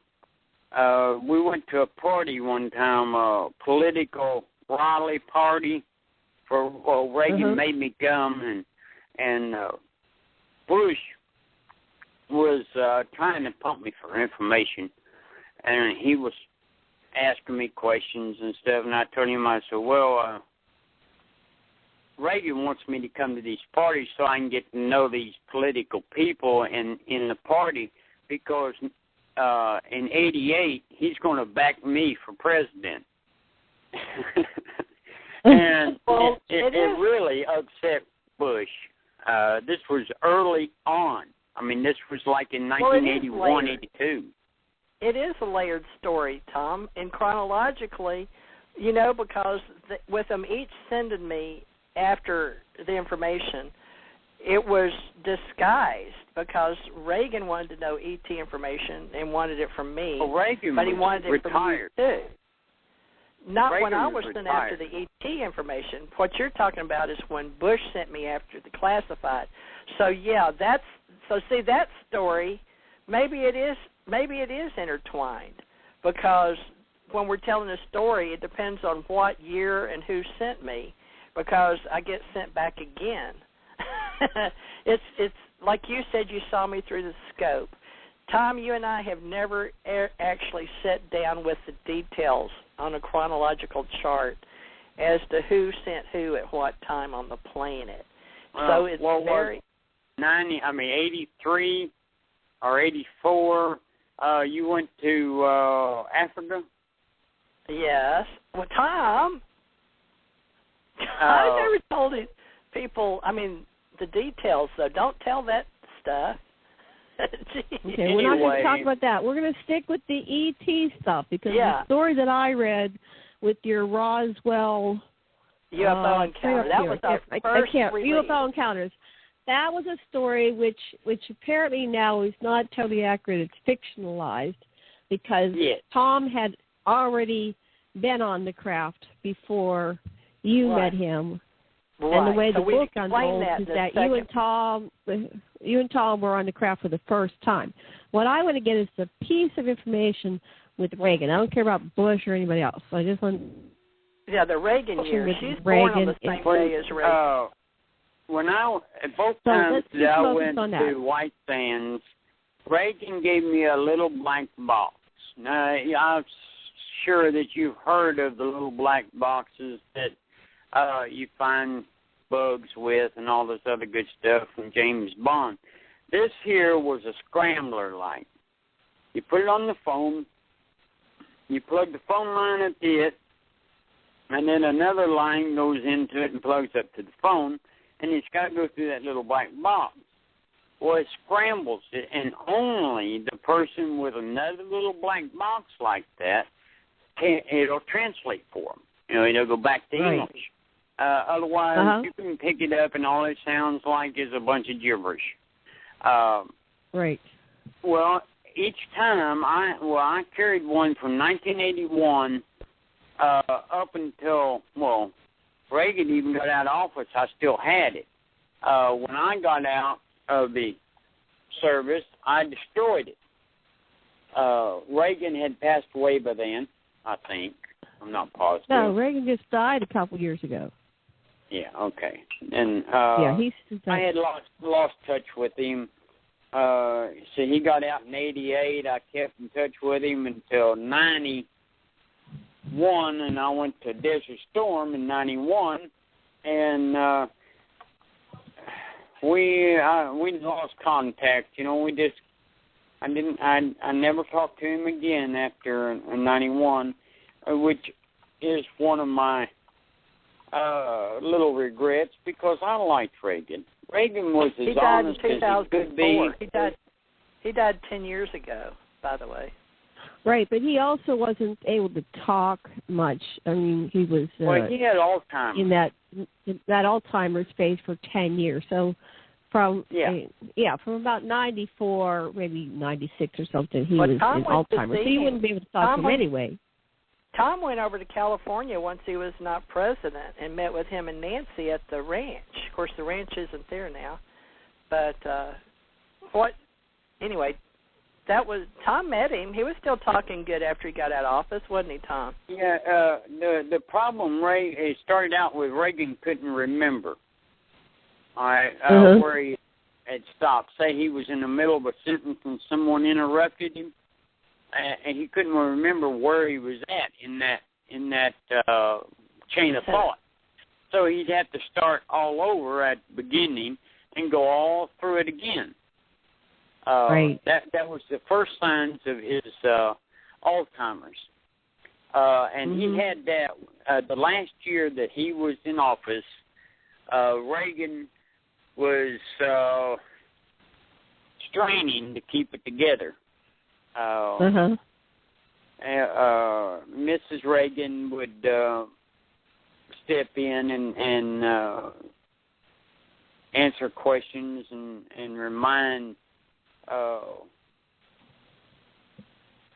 We went to a party one time, a political rally party. Reagan made me come, and Bush was trying to pump me for information, and he was asking me questions and stuff, and I told him, I said, Reagan wants me to come to these parties so I can get to know these political people in the party, because in '88 he's going to back me for president. And it really upset Bush. This was early on. I mean, this was like in 1981, 82. It is a layered story, Tom, and chronologically, because with them each sending me after the information, it was disguised. because Reagan wanted to know ET information and wanted it from me. Well, Reagan but he was wanted it retired. from you, too. Not Reagan when I was was sent retired. after the ET information. What you're talking about is when Bush sent me after the classified. So, yeah, that story, maybe it is intertwined, because when we're telling a story, it depends on what year and who sent me, because I get sent back again. It's like you said, you saw me through the scope. Tom, you and I have never actually sat down with the details on a chronological chart as to who sent who at what time on the planet. So it's very 83 or 84. You went to Africa? Yes. Well, Tom, I never told people. I mean, the details, though. Don't tell that stuff. Okay, we're not going to talk about that. We're going to stick with the ET stuff, because the story that I read with your Roswell UFO encounter, that was our first release. UFO encounters. That was a story which apparently now is not totally accurate. It's fictionalized, because Tom had already been on the craft before you met him. Right. And the way so the book unfolds is that you and Tom were on the craft for the first time. What I want to get is the piece of information with Reagan. I don't care about Bush or anybody else. I just want... Yeah, the Reagan years. She's born on the same day as Reagan. When both times that I went to White Sands, Reagan gave me a little black box. Now, I'm sure that you've heard of the little black boxes that you find bugs with and all this other good stuff from James Bond. This here was a scrambler light. You put it on the phone, you plug the phone line at it, and then another line goes into it and plugs up to the phone, and it's got to go through that little black box. Well, it scrambles it, and only the person with another little black box like that, it'll translate for them. You know, it'll go back to English. Otherwise, you can pick it up, and all it sounds like is a bunch of gibberish. Right. Well, each time, I carried one from 1981 up until, Reagan even got out of office. I still had it. When I got out of the service, I destroyed it. Reagan had passed away by then, I think. I'm not positive. No, Reagan just died a couple years ago. Yeah, okay. And I had lost touch with him. So he got out in 88. I kept in touch with him until 91, and I went to Desert Storm in 91, and we lost contact. You know, I never talked to him again after 91, which is one of my little regrets, because I liked Reagan. Reagan was as honest as he could be. He died 10 years ago, by the way. Right, but he also wasn't able to talk much. I mean, he was he had Alzheimer's. in that Alzheimer's phase for 10 years. So from from about 94, maybe 96 or something, he was in Alzheimer's. So you wouldn't be able to talk to him anyway. Tom went over to California once he was not president and met with him and Nancy at the ranch. Of course, the ranch isn't there now. But anyway, that was, Tom met him. He was still talking good after he got out of office, wasn't he, Tom? Yeah, the problem, it started out with Reagan couldn't remember where he had stopped. Say he was in the middle of a sentence and someone interrupted him, and he couldn't remember where he was at in that chain of thought. So he'd have to start all over at the beginning and go all through it again. Right. That was the first signs of his Alzheimer's. And he had that the last year that he was in office. Reagan was straining to keep it together. Mrs. Reagan would step in and answer questions and remind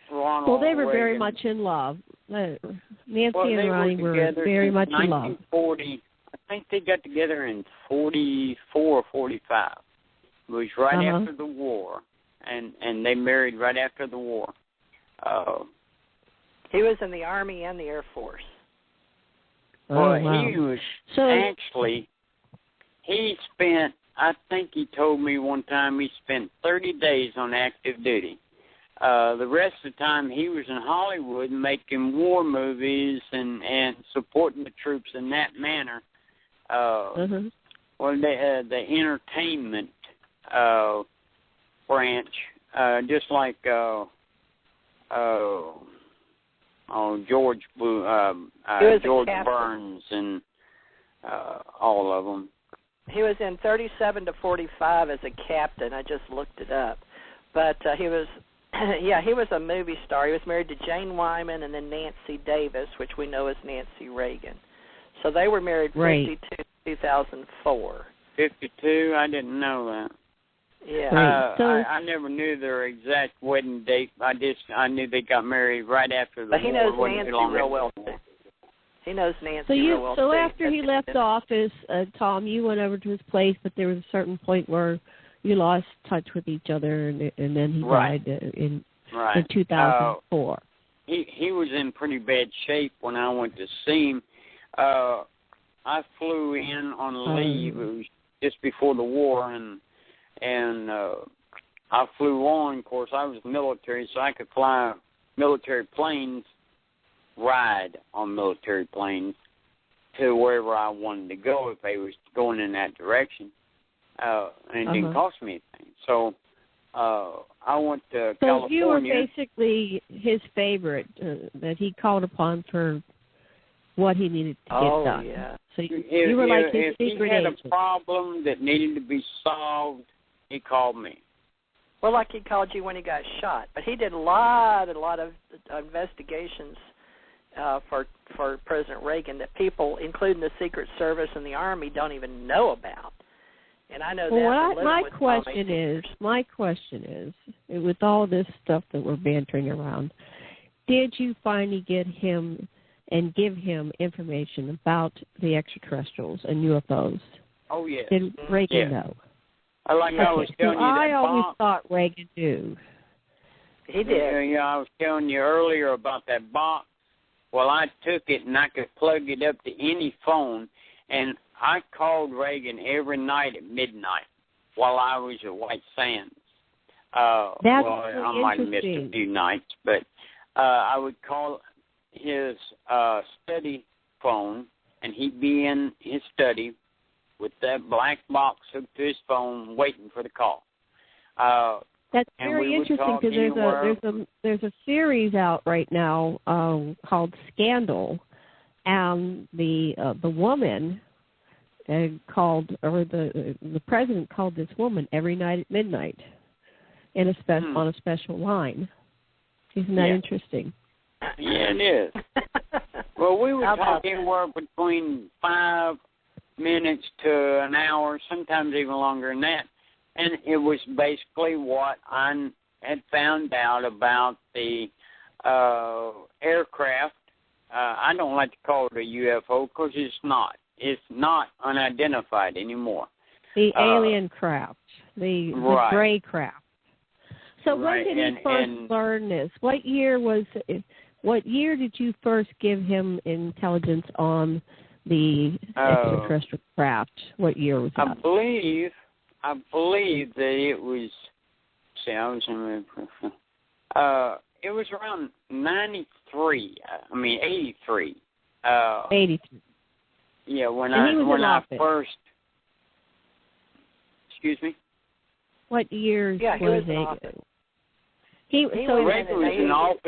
Ronald Well, they were Reagan. very much in love. Nancy and Ronnie were together very in much in love. 1940. I think they got together in 44 or 45. It was right after the war, and they married right after the war. He was in the Army and the Air Force. Well, wow. he was actually, he spent, I think he told me one time he spent 30 days on active duty. The rest of the time he was in Hollywood making war movies and supporting the troops in that manner. Well, the entertainment branch, just like George Burns and all of them. He was in 37 to 45 as a captain. I just looked it up, but he was. Yeah, he was a movie star. He was married to Jane Wyman and then Nancy Davis, which we know as Nancy Reagan. So they were married 52 2004. 52? I didn't know that. Yeah. I never knew their exact wedding date. I knew they got married right after the war. But he knows Nancy real well, too. He knows Nancy real well, So after he left office, Tom, you went over to his place, but there was a certain point where you lost touch with each other, and then he died in 2004. He was in pretty bad shape when I went to see him. I flew in on leave. It was just before the war, and I flew on. Of course, I was military, so I could fly military planes, ride on military planes to wherever I wanted to go if they was going in that direction. And it didn't cost me anything. So I went to California. So you were basically his favorite that he called upon for what he needed to get done. Yeah. So you were like his secret agent. If he had a problem that needed to be solved, he called me. Well, like he called you when he got shot. But he did a lot of investigations for President Reagan that people, including the Secret Service and the Army, don't even know about. And I know that. My question is, with all this stuff that we're bantering around, did you finally get him and give him information about the extraterrestrials and UFOs? Oh, yes. Did Reagan know? I was telling you that I always thought Reagan knew. He did. Yeah, I was telling you earlier about that box. Well, I took it and I could plug it up to any phone, and I called Reagan every night at midnight while I was at White Sands. I might have missed a few nights, but I would call his study phone, and he'd be in his study with that black box hooked to his phone waiting for the call. That's very interesting because there's a series out right now called Scandal, and the woman called, or the president called this woman every night at midnight in on a special line. Isn't that interesting? Yeah, it is. Well, we were talking anywhere between 5 minutes to an hour, sometimes even longer than that. And it was basically what I had found out about the aircraft. I don't like to call it a UFO because it's not. It's not unidentified anymore. The alien craft, the gray craft. So when did he first learn this? What year did you first give him intelligence on the extraterrestrial craft? What year was that? I believe that it was. It was around 93. 83. 83. Yeah, when I first. Excuse me. What year was he? Reagan was in office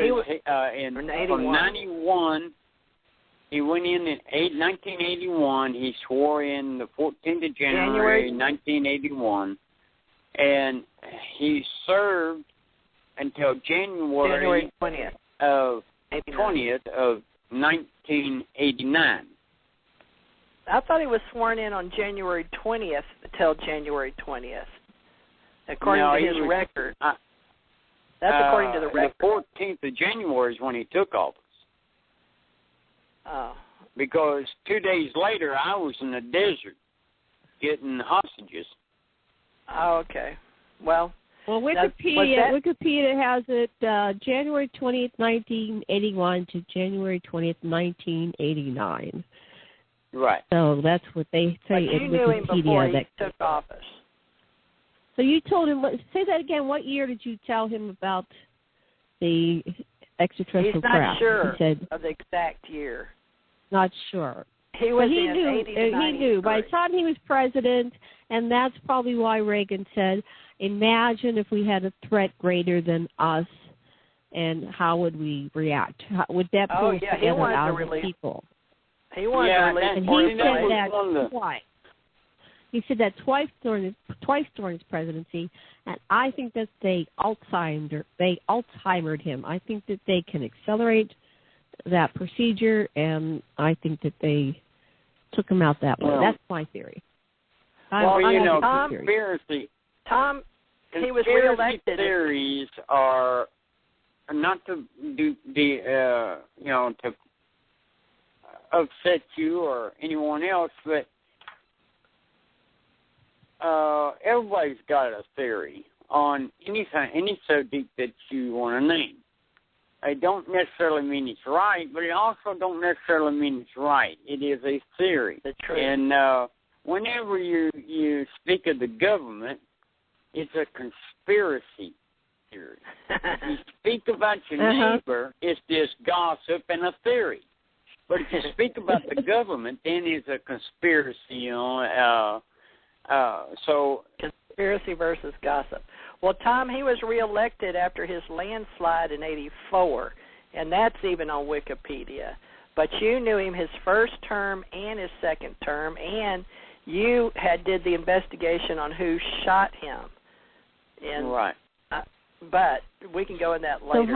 from 91. He went in 1981. He swore in the 14th of January 1981, and he served until January 20th of 1989. I thought he was sworn in on January 20th till January 20th, according to his record. That's according to the record. The 14th of January is when he took office. Oh. Because 2 days later, I was in the desert getting hostages. Oh, okay. Well, Wikipedia has it January 20th, 1981 to January 20th, 1989. Right. So that's what they say in Wikipedia. You knew him before he took office. So you told him, say that again, what year did you tell him about the extraterrestrial craft? He's not sure he said, of the exact year. Not sure. He knew. By the time he was president, and that's probably why Reagan said, imagine if we had a threat greater than us, and how would we react? Would that pull us together out of the people? He wanted to release. And he said that twice. He said that twice during his presidency, and I think that they Alzheimer'd him. I think that they can accelerate that procedure, and I think that they took him out that way. That's my theory. Conspiracy. Tom, he was reelected. Theories are not to do to upset you or anyone else, but everybody's got a theory on any subject that you want to name. I don't necessarily mean it's right, but it also don't necessarily mean it's right. It is a theory. That's true. And whenever you speak of the government, it's a conspiracy theory. If you speak about your neighbor, it's just gossip and a theory. But if you speak about the government, then it's a conspiracy. So conspiracy versus gossip. Well, Tom, he was reelected after his landslide in '84, and that's even on Wikipedia. But you knew him his first term and his second term, and you did the investigation on who shot him. And, right. But we can go in that later. So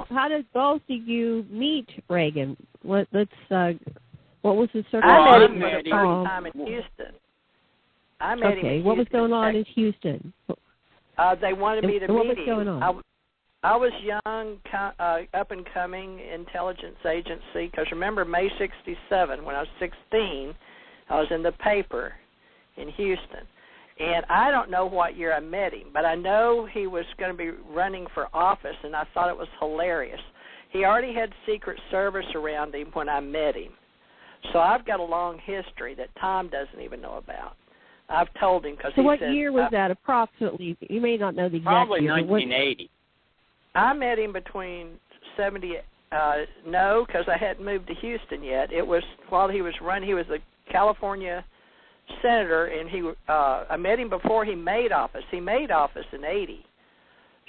how did both of you meet Reagan? What was the circumstance? I met him for the first time in Houston. I met him in Houston. What was going on in Houston? They wanted me to meet him. What was going on? I was young, up-and-coming intelligence agency, because remember, May 67, when I was 16, I was in the paper in Houston. And I don't know what year I met him, but I know he was going to be running for office, and I thought it was hilarious. He already had Secret Service around him when I met him. So I've got a long history that Tom doesn't even know about. I've told him because he said... So what year was that approximately? You may not know the exact probably year. Probably 1980. I met him between 70... no, because I hadn't moved to Houston yet. It was while he was running. He was a California senator, and I met him before he made office. He made office in 80.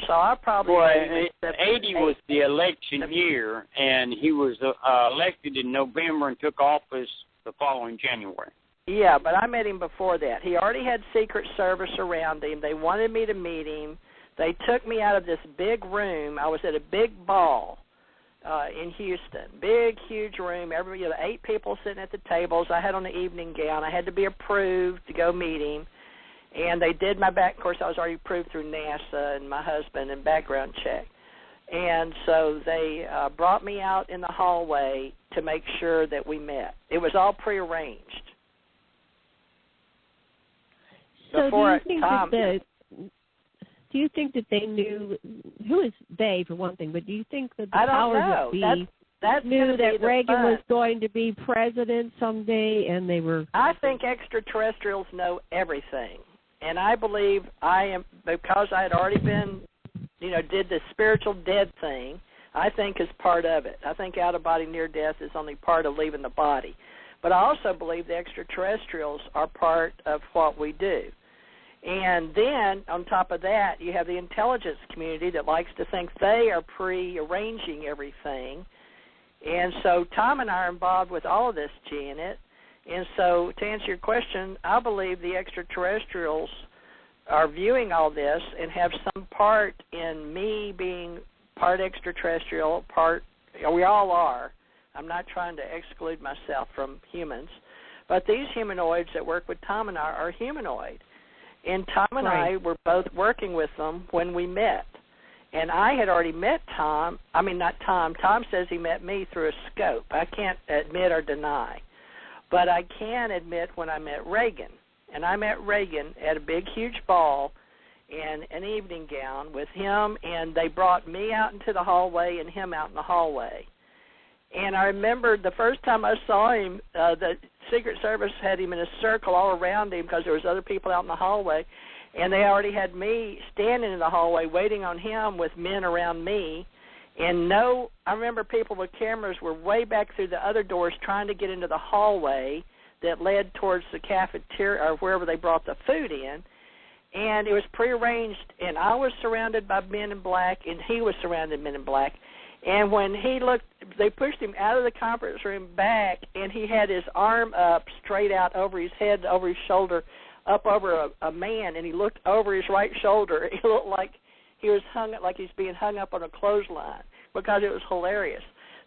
So I probably... Well, 80 was the election year, and he was elected in November and took office the following January. Yeah, but I met him before that. He already had Secret Service around him. They wanted me to meet him. They took me out of this big room. I was at a big ball in Houston. Big, huge room. Everybody, 8 people sitting at the tables. I had on an evening gown. I had to be approved to go meet him. And they did my back. Of course, I was already approved through NASA and my husband and background check. And so they brought me out in the hallway to make sure that we met. It was all prearranged. So do you think that they knew, who is they for one thing, but do you think that the powers that be knew that Reagan was going to be president someday, and they were... I think extraterrestrials know everything, and I believe because I had already been, did the spiritual dead thing, I think is part of it. I think out-of-body near-death is only part of leaving the body. But I also believe the extraterrestrials are part of what we do. And then, on top of that, you have the intelligence community that likes to think they are pre-arranging everything. And so Tom and I are involved with all of this, Janet. And so to answer your question, I believe the extraterrestrials are viewing all this and have some part in me being part extraterrestrial, we all are. I'm not trying to exclude myself from humans. But these humanoids that work with Tom and I are humanoid. And Tom and I were both working with them when we met. And I had already met Tom. I mean, not Tom. Tom says he met me through a scope. I can't admit or deny. But I can admit when I met Reagan. And I met Reagan at a big, huge ball in an evening gown with him, and they brought me out into the hallway and him out in the hallway. And I remember the first time I saw him, the Secret Service had him in a circle all around him because there was other people out in the hallway, and they already had me standing in the hallway waiting on him with men around me. And I remember people with cameras were way back through the other doors trying to get into the hallway that led towards the cafeteria or wherever they brought the food in. And it was prearranged, and I was surrounded by men in black, and he was surrounded by men in black. And when he looked, they pushed him out of the conference room back, and he had his arm up straight out over his head, over his shoulder, up over a man, and he looked over his right shoulder. He looked like he was like he's being hung up on a clothesline because it was hilarious.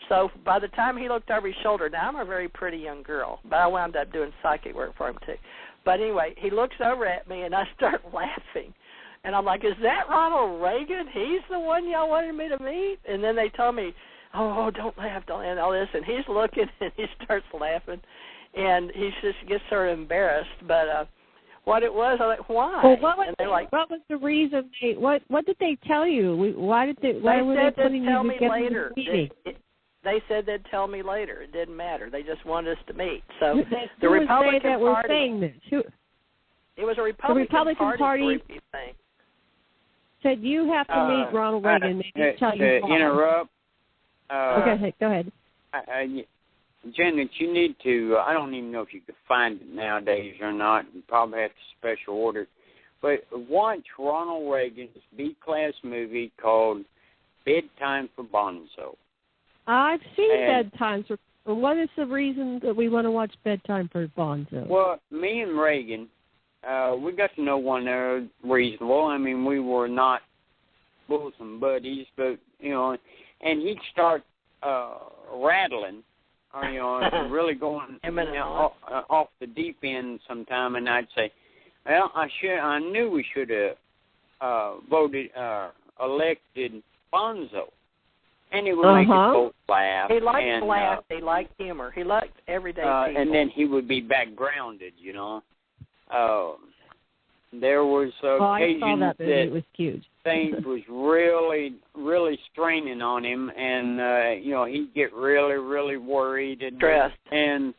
So by the time he looked over his shoulder, now I'm a very pretty young girl, but I wound up doing psychic work for him too. But anyway, he looks over at me, and I start laughing. And I'm like, is that Ronald Reagan? He's the one y'all wanted me to meet? And then they told me, oh, don't laugh, and all this. And he's looking, and he starts laughing. And he just gets sort of embarrassed. But what it was, I'm like, why? Well, what was the reason? What did they tell you? Why were they putting you together? They said they'd tell me later. It didn't matter. They just wanted us to meet. So the Who Republican was they that Party. Were saying this? It was a Republican Party thing. Said you have to meet Ronald Reagan. They didn't tell you. Interrupt. Okay, go ahead. Janet, you need to. I don't even know if you could find it nowadays or not. You probably have to special order. But watch Ronald Reagan's B-class movie called Bedtime for Bonzo. I've seen Bedtime for. What is the reason that we want to watch Bedtime for Bonzo? Well, me and Reagan, we got to know one another reasonable. I mean, we were not bosom buddies, but, and he'd start rattling, or, really going off the deep end sometime, and I'd say, well, I knew we should have elected Bonzo. And he would make us both laugh. He liked laugh. He liked humor. He liked everyday people. And then he would be backgrounded, There was occasions that it was cute. Things was really, really straining on him, and he'd get really, really worried and stressed, and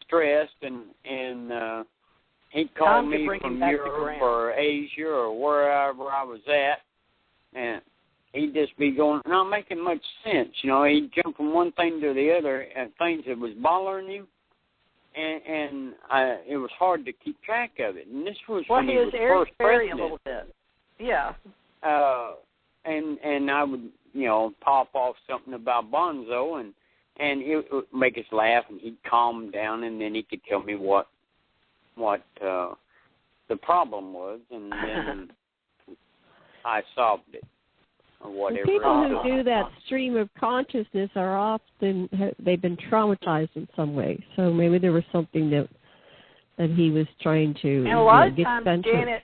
he'd call me from Europe or Asia or wherever I was at, and he'd just be going, not making much sense. He'd jump from one thing to the other, and things that was bothering him, and it was hard to keep track of it. And this was when he was first president. A little bit. Yeah. And I would, pop off something about Bonzo, and it would make us laugh, and he'd calm down, and then he could tell me what the problem was, and then I solved it. Or whatever. People who do that stream of consciousness are often, they've been traumatized in some way. So maybe there was something that he was trying to and a lot of get times, centered. Janet,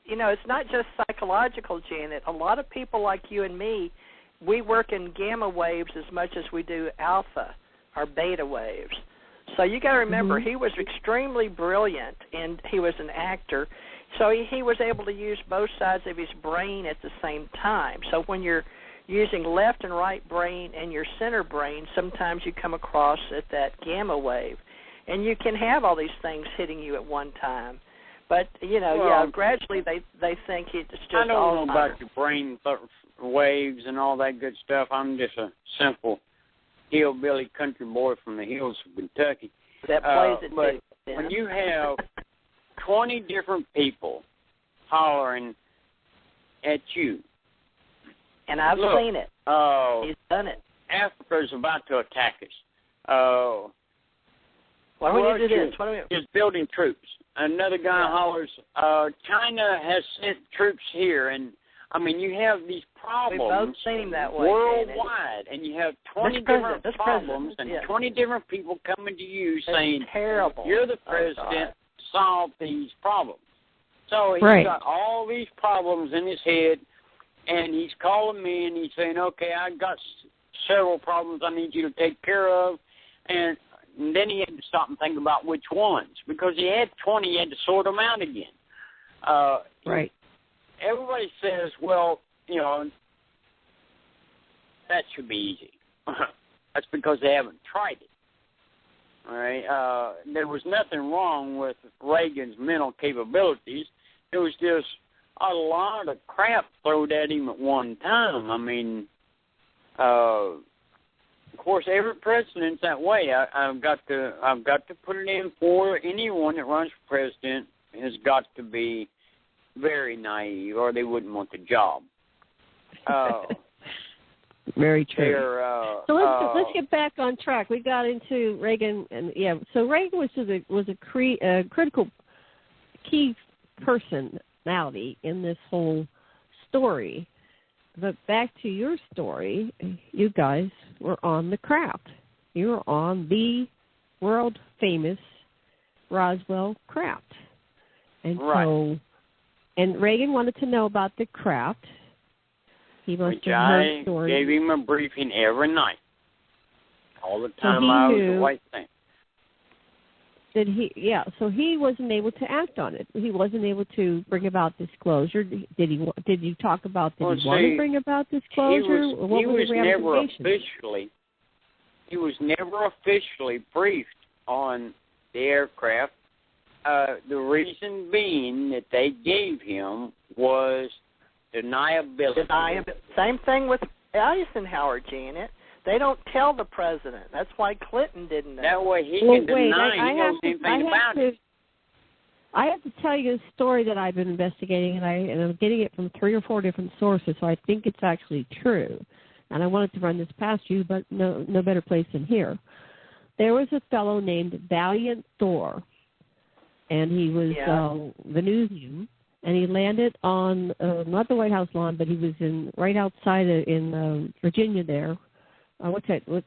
it's not just psychological, Janet. A lot of people like you and me, we work in gamma waves as much as we do alpha or beta waves. So you got to remember, he was extremely brilliant, and he was an actor. So he was able to use both sides of his brain at the same time. So when you're using left and right brain and your center brain, sometimes you come across at that gamma wave. And you can have all these things hitting you at one time. But, gradually they think it's just I don't know about your brain waves and all that good stuff. I'm just a simple hillbilly country boy from the hills of Kentucky. That plays it but too. When you have 20 different people hollering at you. And I've seen it. He's done it. Africa's about to attack us. What do we need to do? Just building troops. Another guy hollers, China has sent troops here. And, I mean, you have these problems We've both seen him that way, worldwide, and you have 20 different problems and yes. 20 different people coming to you it's saying, terrible. you're the president, solve these problems. So he's got all these problems in his head, and he's calling me, and he's saying, okay, I've got several problems I need you to take care of, and then he had to stop and think about which ones, because he had 20, he had to sort them out again. Right. Everybody says, well, you know, that should be easy. That's because they haven't tried it. All right. There was nothing wrong with Reagan's mental capabilities. It was just a lot of crap thrown at him at one time. I mean, of course, every president's that way. I've got to put it in for anyone that runs for president has got to be very naive, or they wouldn't want the job. Very true. So let's get back on track. We got into Reagan, and so Reagan was a critical key personality in this whole story. But back to your story, you guys were on the craft. You were on the world famous Roswell craft, and so Reagan wanted to know about the craft. He must have heard stories. I gave him a briefing every night. All the time I was awake thing. So he wasn't able to act on it. He wasn't able to bring about disclosure. Did you talk about, he want to bring about disclosure? He was never officially briefed on the aircraft. The reason being that they gave him was deniability. Same thing with Eisenhower, Janet. They don't tell the president. That's why Clinton didn't know. That way he can deny he knows anything about it. I have to tell you a story that I've been investigating, and I'm getting it from 3 or 4 different sources, so I think it's actually true. And I wanted to run this past you, but no better place than here. There was a fellow named Valiant Thor, and he was Venusian, and he landed on not the White House lawn, but he was right outside in Virginia there. What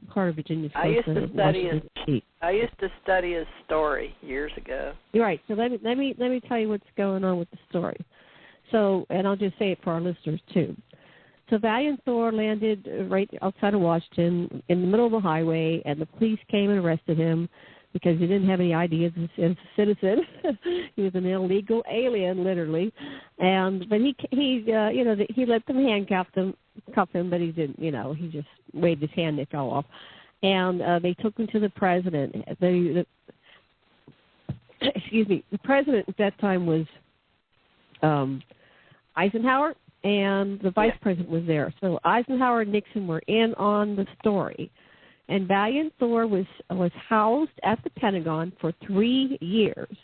part of Virginia? I used to study his story years ago. You're right. So let me tell you what's going on with the story. So, and I'll just say it for our listeners too. So Valiant Thor landed right outside of Washington in the middle of the highway, and the police came and arrested him because he didn't have any ID as a citizen. He was an illegal alien, literally. But he let them cuff him, but he didn't. He just waved his hand, and it fell off. And they took him to the president. Excuse me. The president at that time was Eisenhower, and the vice president was there. So Eisenhower and Nixon were in on the story. And Valiant Thor was housed at the Pentagon for 3 years.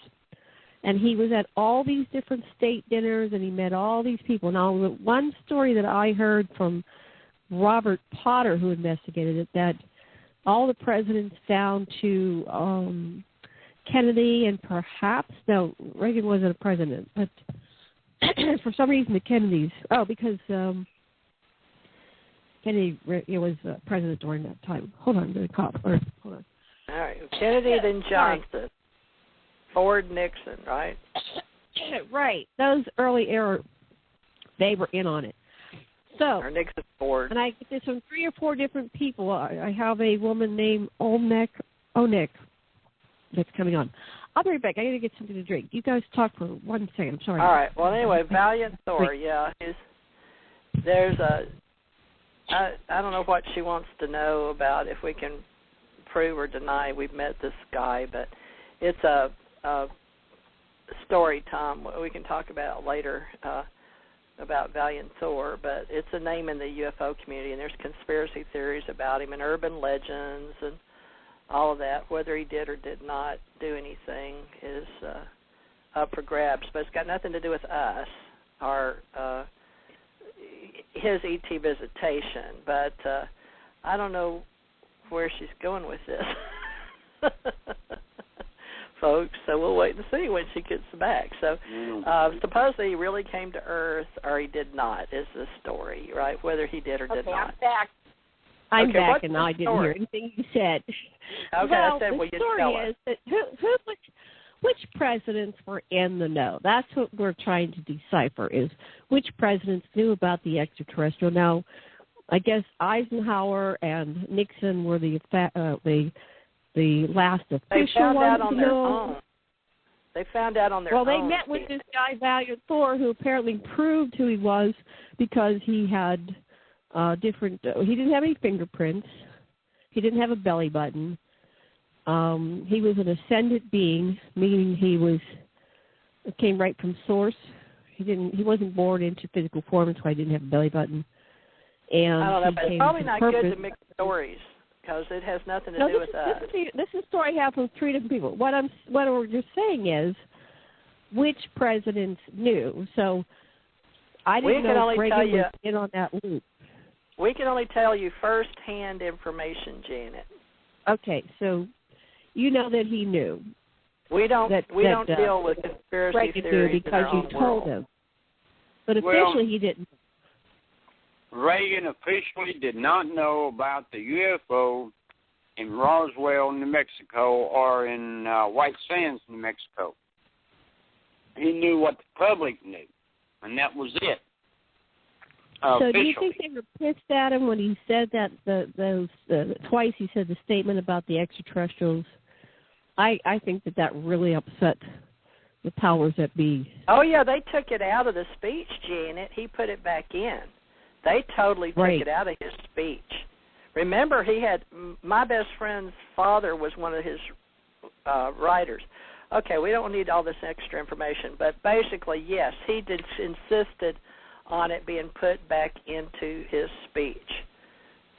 And he was at all these different state dinners, and he met all these people. Now, the one story that I heard from Robert Potter, who investigated it, that all the presidents down to Kennedy and Reagan wasn't a president, but for some reason the Kennedys, because Kennedy was president during that time. Hold on, I'm going to cough. Hold on. All right, Kennedy, then Johnson, Ford, Nixon, right? Right. Those early era, they were in on it. So, or Nixon, Ford. And I get this from 3 or 4 different people. I have a woman named Onik that's coming on. I'll be right back. I got to get something to drink. You guys talk for 1 second. I'm sorry. All right. Well, anyway, Valiant Thor, there's a... I don't know what she wants to know about if we can prove or deny we've met this guy, but it's a story, Tom. We can talk about later about Valiant Thor, but it's a name in the UFO community, and there's conspiracy theories about him and urban legends and all of that. Whether he did or did not do anything is up for grabs, but it's got nothing to do with us, his ET visitation, but I don't know where she's going with this. folks. So we'll wait and see when she gets back. So supposedly he really came to Earth, or he did not, is the story, right? Whether he did or did not. I'm back. I'm back, and I didn't hear anything you said. Okay, well, I said, the story is that which presidents were in the know? That's what we're trying to decipher, is which presidents knew about the extraterrestrial. Now, I guess Eisenhower and Nixon were the last official They found ones out on to their know. own. They found out on their own. Well, they met with this guy, Valiant Thor, who apparently proved who he was because he had different. He didn't have any fingerprints. He didn't have a belly button. He was an ascended being, meaning he came right from source. He wasn't born into physical form, that's why he didn't have a belly button. And I don't know, but it's probably not good to mix stories because it has nothing to do with us. This is a story I have from 3 different people. What we're just saying is which presidents knew. So I didn't know if Reagan was in on that loop. We can only tell you first-hand information, Janet. Okay, so you know that he knew. We don't deal with conspiracy theories because you told him. But officially he didn't. Reagan officially did not know about the UFO in Roswell, New Mexico, or in White Sands, New Mexico. He knew what the public knew, and that was it. So do you think they were pissed at him when he said that twice he said the statement about the extraterrestrials? I think that really upset the powers that be. Oh, yeah, they took it out of the speech, Janet. He put it back in. They totally took it out of his speech. Remember, my best friend's father was one of his writers. Okay, we don't need all this extra information, but basically, yes, he insisted on it being put back into his speech.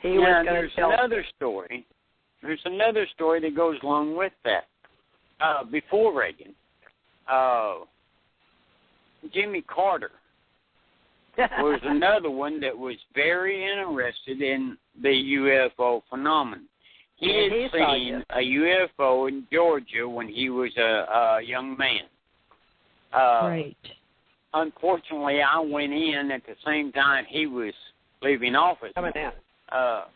There's another story. There's another story that goes along with that. Before Reagan, Jimmy Carter was another one that was very interested in the UFO phenomenon. He had seen a UFO in Georgia when he was a young man. Right. Unfortunately, I went in at the same time he was leaving office. Coming out.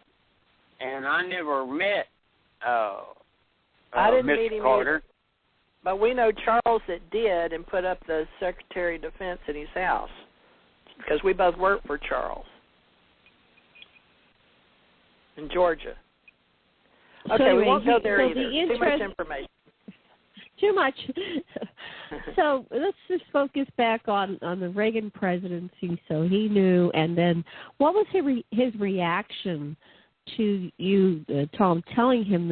And I never met I didn't meet him Carter. Either. But we know Charles that did and put up the Secretary of Defense in his house because we both worked for Charles in Georgia. Okay, so we won't go there either. Too much information. Too much. So let's just focus back on the Reagan presidency. So he knew, and then what was his reaction to you, Tom, telling him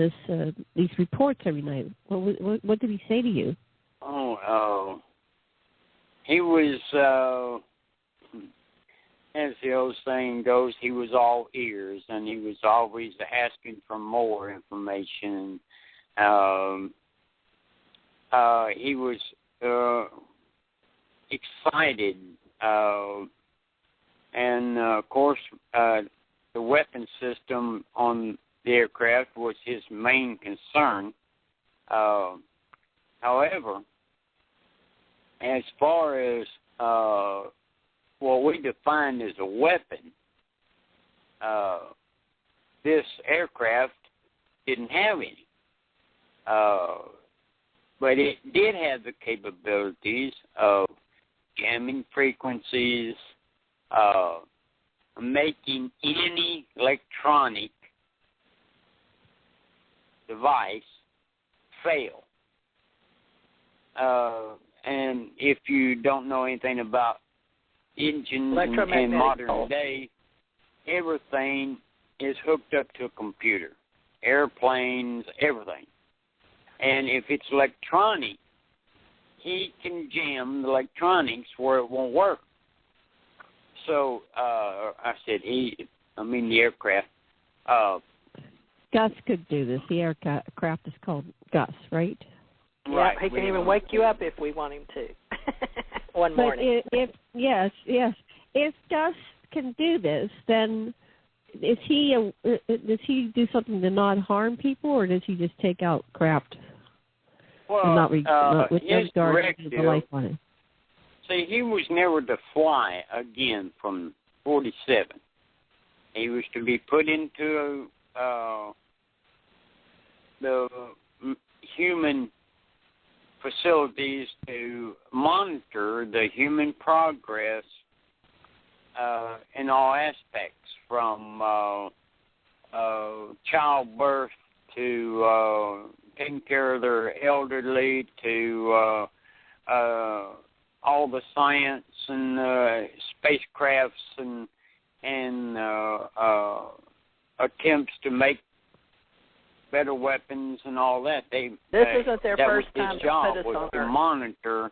these reports every night? What did he say to you? He was, as the old saying goes, he was all ears, and he was always asking for more information. He was excited, and of course, the weapon system on the aircraft was his main concern. However, as far as what we define as a weapon, this aircraft didn't have any. But it did have the capabilities of jamming frequencies, making any electronic device fail. And if you don't know anything about engines in modern day, everything is hooked up to a computer. Airplanes, everything. And if it's electronic, he can jam the electronics where it won't work. So I said the aircraft. Gus could do this. The aircraft is called Gus, right? Right. Yeah, he can even wake you up if we want him to. One morning. Yes. If Gus can do this, then does he do something to not harm people, or does he just take out craft? Well, not with no his regard to the life on it. See, he was never to fly again from 47. He was to be put into the human facilities to monitor the human progress in all aspects, from childbirth to taking care of their elderly to all the science and spacecrafts and attempts to make better weapons and all that. This isn't their first time to put us on Earth. To monitor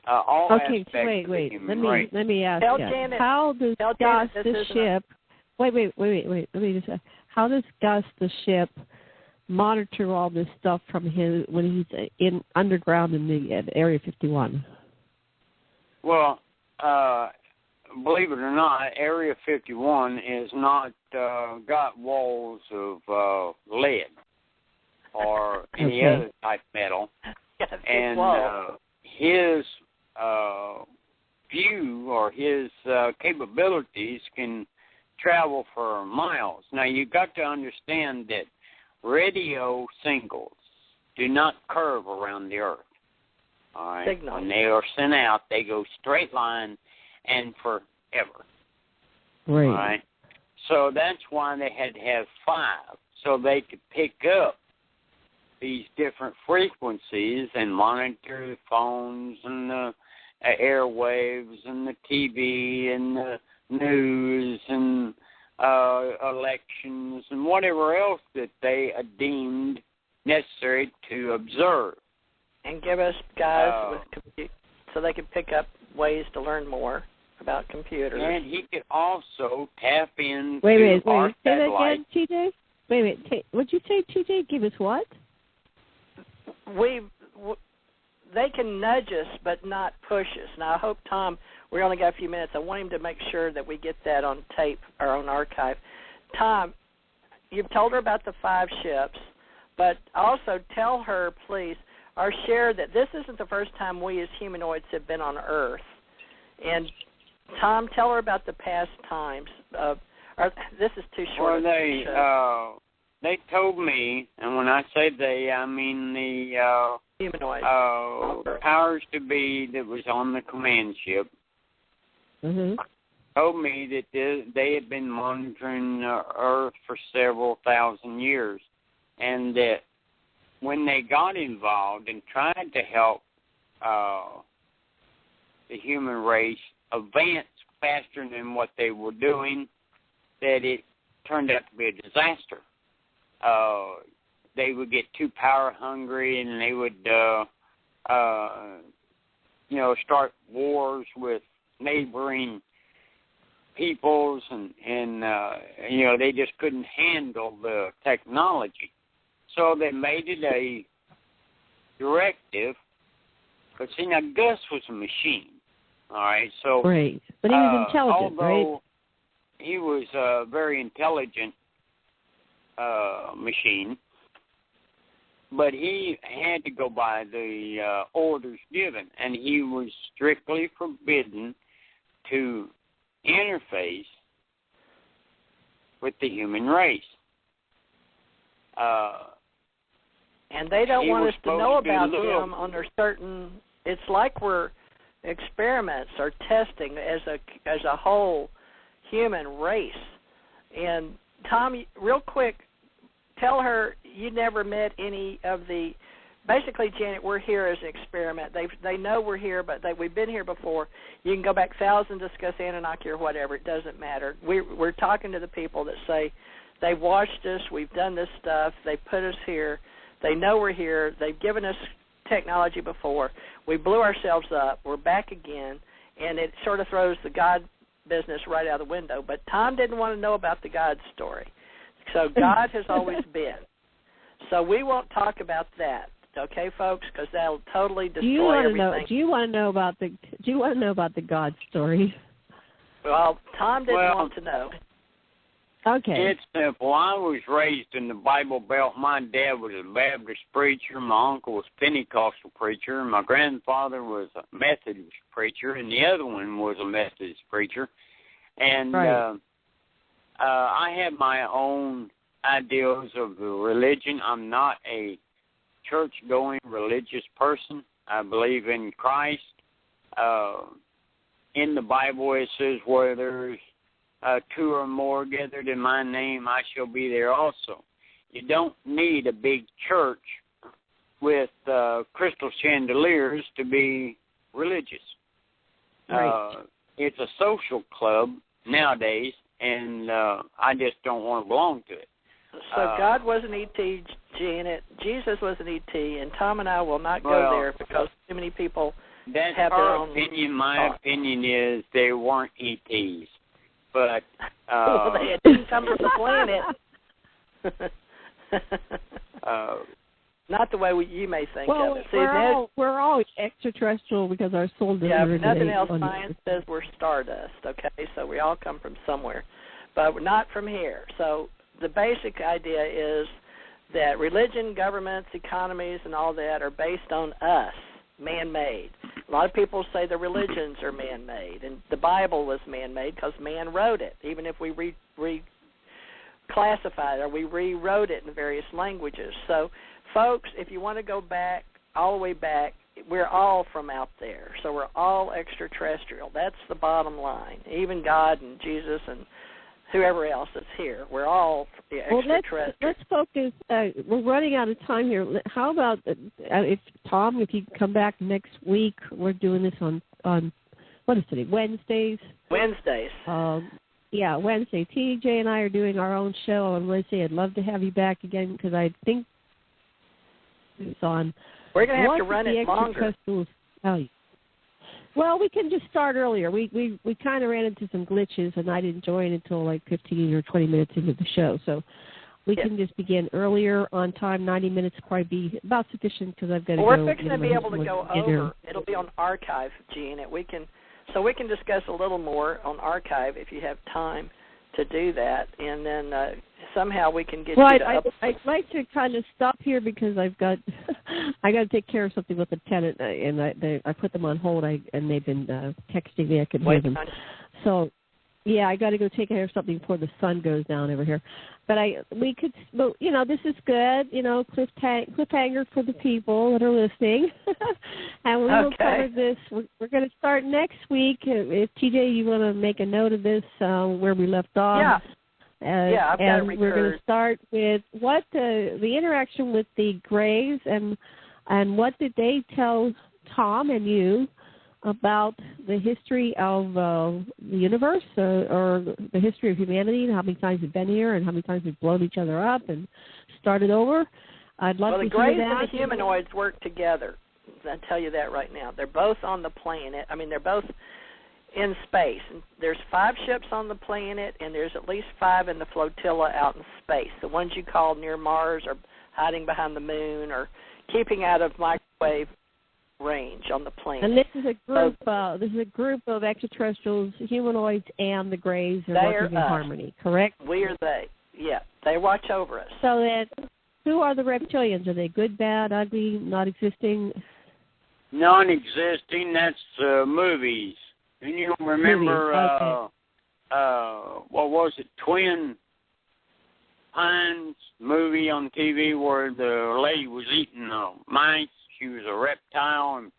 all aspects wait. of the human race. Let me ask Tell you. Janet, how does Gus the ship? Wait. Let me just ask. How does Gus the ship monitor all this stuff from him when he's in underground in the Area 51? Well, believe it or not, Area 51 is not got walls of lead or any other type metal. And his view or his capabilities can travel for miles. Now, you've got to understand that radio singles do not curve around the Earth. All right? Signal. When they are sent out, they go straight line and forever. Right. All right? So that's why they had to have 5, so they could pick up these different frequencies and monitor the phones and the airwaves and the TV and the news and elections and whatever else that they deemed necessary to observe. And give us guys so they can pick up ways to learn more about computers. And he could also tap into wait. our Say that satellite. again, TJ? Wait. What'd you say, TJ? Give us what? They can nudge us but not push us. Now, I hope, Tom, we only got a few minutes. I want him to make sure that we get that on tape or on archive. Tom, you've told her about the 5 ships, but also tell her, please, or share that this isn't the first time we as humanoids have been on Earth. And, Tom, tell her about the past times. This is too short. Well, they told me, and when I say they, I mean the humanoid powers to be that was on the command ship. Told me that they had been monitoring Earth for several thousand years, and that when they got involved and tried to help the human race advance faster than what they were doing, that it turned out to be a disaster. They would get too power hungry, and they would, start wars with neighboring peoples, and they just couldn't handle the technology. So they made it a directive. But see, now Gus was a machine, all right? So, right, but he was intelligent, right? He was a very intelligent machine, but he had to go by the orders given, and he was strictly forbidden to interface with the human race. And they don't want us to know about them under certain. It's like we're experiments or testing as a whole human race. And Tom, real quick, tell her you never met any of the. Basically, Janet, we're here as an experiment. They know we're here, but we've been here before. You can go back thousands, discuss Anunnaki or whatever. It doesn't matter. We're talking to the people that say they've watched us. We've done this stuff. They put us here. They know we're here. They've given us technology before. We blew ourselves up. We're back again, and it sort of throws the God business right out the window. But Tom didn't want to know about the God story. So God has always been. So we won't talk about that, okay, folks? Because that'll totally destroy everything. Do you want to know about the God story? Well, Tom didn't want to know. Okay. It's simple. I was raised in the Bible Belt. My dad was a Baptist preacher. My uncle was a Pentecostal preacher. My grandfather was a Methodist preacher, and the other one was a Methodist preacher. And right. I have my own ideals of the religion. I'm not a church-going religious person. I believe in Christ. In the Bible, it says, where there's two or more gathered in my name, I shall be there also. You don't need a big church with crystal chandeliers to be religious. Right. It's a social club nowadays, and I just don't want to belong to it. So God was an E.T., Janet. Jesus was an E.T., and Tom and I will not go there because too many people that's have their own opinion. My opinion is they weren't E.T.s. But well, they didn't come from the planet. Not the way you may think of it. See, we're all extraterrestrial because our soul doesn't if nothing else, science says we're stardust, okay? So we all come from somewhere, but we're not from here. So the basic idea is that religion, governments, economies, and all that are based on us, man-made. A lot of people say the religions are man-made, and the Bible was man-made because man wrote it, even if we reclassified it or we rewrote it in various languages. So, folks, if you want to go back, all the way back, we're all from out there. So we're all extraterrestrial. That's the bottom line. Even God and Jesus and whoever else is here, we're all extraterrestrial. Well, let's focus. We're running out of time here. How about if Tom, if you come back next week? We're doing this on what is today? Wednesdays. Wednesdays. Yeah, Wednesday. TJ and I are doing our own show on Wednesday. I'd love to have you back again because I think it's on. We're going to have to run it longer. Well, we can just start earlier. We kind of ran into some glitches, and I didn't join until like 15 or 20 minutes into the show. So we can just begin earlier on time. 90 minutes probably be about sufficient because I've got to go. We're fixing to be able to go over. It'll be on archive, Gene. We can discuss a little more on archive if you have time to do that, and then somehow we can get you to I'd like to kind of stop here because I've got I got to take care of something with the tenant, and I put them on hold, and they've been texting me. I can hear them. So, yeah, I got to go take care of something before the sun goes down over here. But this is good, cliffhanger for the people that are listening. And we will cover this. We're going to start next week. If TJ, you want to make a note of this, where we left off. Yeah. I've got it recorded. We're going to start with what the interaction with the Greys and what did they tell Tom and you about the history of the universe or the history of humanity and how many times we've been here and how many times we've blown each other up and started over. I'd love to hear that. Well, the Greys and the humanoids work together. I'll tell you that right now. They're both on the planet. I mean, they're both in space. There's 5 ships on the planet, and there's at least 5 in the flotilla out in space. The ones you call near Mars or hiding behind the moon or keeping out of microwave range on the planet. And this is a group of extraterrestrials, humanoids, and the Greys are working in harmony, correct? We are they. Yeah, they watch over us. So then, who are the reptilians? Are they good, bad, ugly, not existing? Non-existing. That's movies. And you remember what was it? Twin Pines movie on TV where the lady was eating mice. She was a reptile. And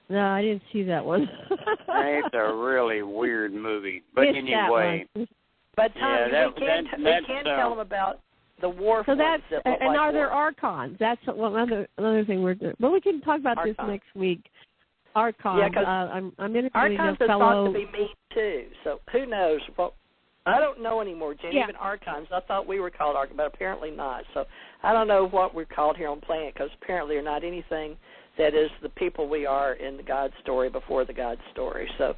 no, I didn't see that one. It's a really weird movie. But anyway. But Tom, we can't tell them about the war. So that's and are there archons? That's another thing we're doing. But we can talk about this next week. Archons. Yeah, because I'm interviewing archons a fellow. Archons are thought to be mean too. So who knows? Well, I don't know anymore, Jen. Yeah. Even archons, I thought we were called archons, but apparently not. So I don't know what we're called here on the planet because apparently they're not anything that is the people we are in the God story before the God story. So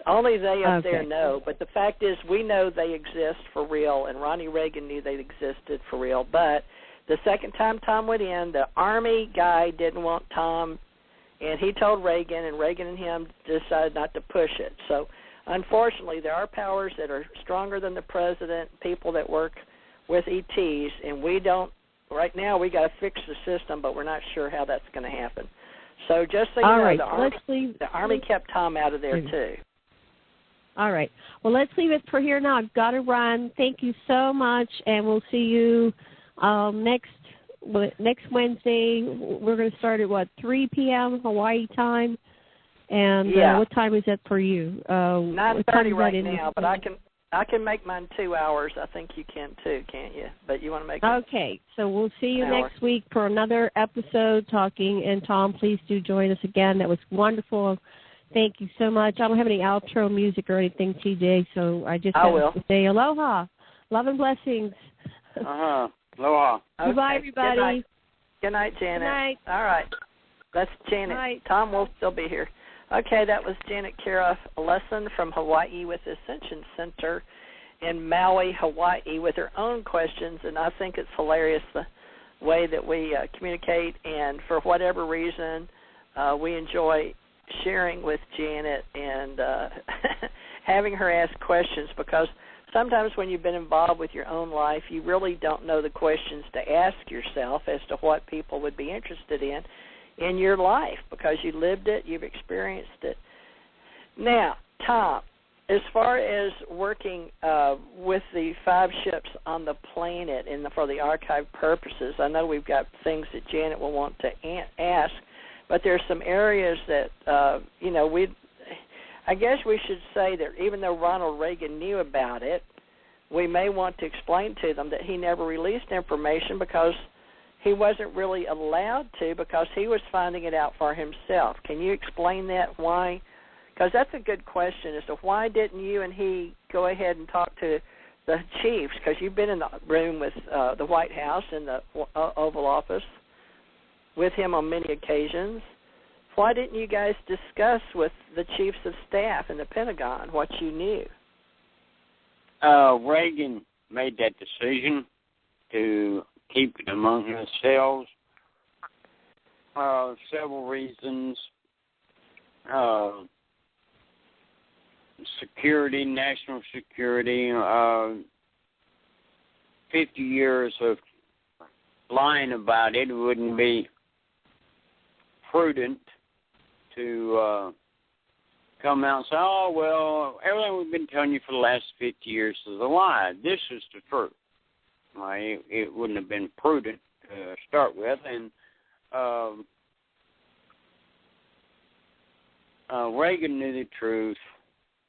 only they up there know. But the fact is we know they exist for real, and Ronnie Reagan knew they existed for real. But the second time Tom went in, the Army guy didn't want Tom, and he told Reagan, and Reagan and him decided not to push it. So unfortunately, there are powers that are stronger than the president, people that work with ETs, and we don't, right now we got to fix the system, but we're not sure how that's going to happen. So just so you know, the Army kept Tom out of there, too. All right. Well, let's leave it for here now. I've got to run. Thank you so much, and we'll see you next Wednesday. We're going to start at, 3 p.m. Hawaii time? And what time is that for you? 9:30 right now, but I can make mine 2 hours. I think you can, too, can't you? But you want to make it Okay. So we'll see you next week for another episode talking. And, Tom, please do join us again. That was wonderful. Thank you so much. I don't have any outro music or anything today, so I just have to say aloha. Love and blessings. Aloha. Okay. Goodbye, everybody. Good night, Janet. Good night. All right. That's Janet. Night. Tom will still be here. Okay, that was Janet Kiroff, a lesson from Hawaii with Ascension Center in Maui, Hawaii, with her own questions, and I think it's hilarious the way that we communicate, and for whatever reason, we enjoy sharing with Janet and having her ask questions, because sometimes when you've been involved with your own life, you really don't know the questions to ask yourself as to what people would be interested in your life, because you lived it, you've experienced it. Now, Tom, as far as working with the 5 ships on the planet and for the archive purposes, I know we've got things that Janet will want to ask, but there's some areas that, I guess we should say that even though Ronald Reagan knew about it, we may want to explain to them that he never released information because he wasn't really allowed to, because he was finding it out for himself. Can you explain that, why? Because that's a good question as to why didn't you and he go ahead and talk to the chiefs, because you've been in the room with the White House and the Oval Office with him on many occasions. Why didn't you guys discuss with the chiefs of staff in the Pentagon what you knew? Reagan made that decision to keep it among themselves. Several reasons. Security, national security, 50 years of lying about it wouldn't be prudent to come out and say, oh, well, everything we've been telling you for the last 50 years is a lie. This is the truth. It wouldn't have been prudent to start with. And Reagan knew the truth.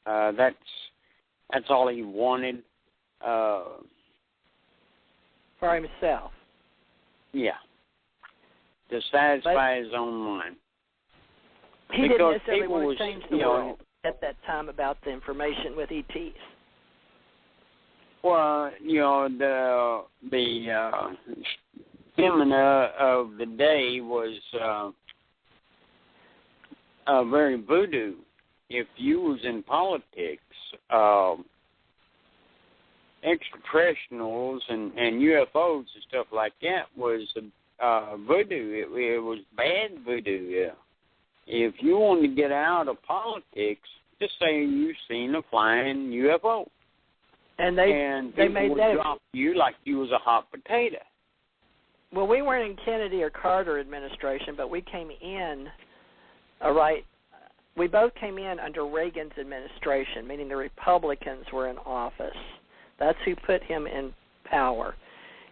That's all he wanted. For himself. Yeah. To satisfy his own mind. He didn't necessarily want to change the world at that time about the information with ETs. Well, the stamina of the day was very voodoo. If you was in politics, extraterrestrials and UFOs and stuff like that was voodoo. It was bad voodoo. Yeah. If you wanted to get out of politics, just say you've seen a flying UFO. And they made that drop you like you was a hot potato. Well, we weren't in Kennedy or Carter administration, but we came in, we both came in under Reagan's administration, meaning the Republicans were in office. That's who put him in power.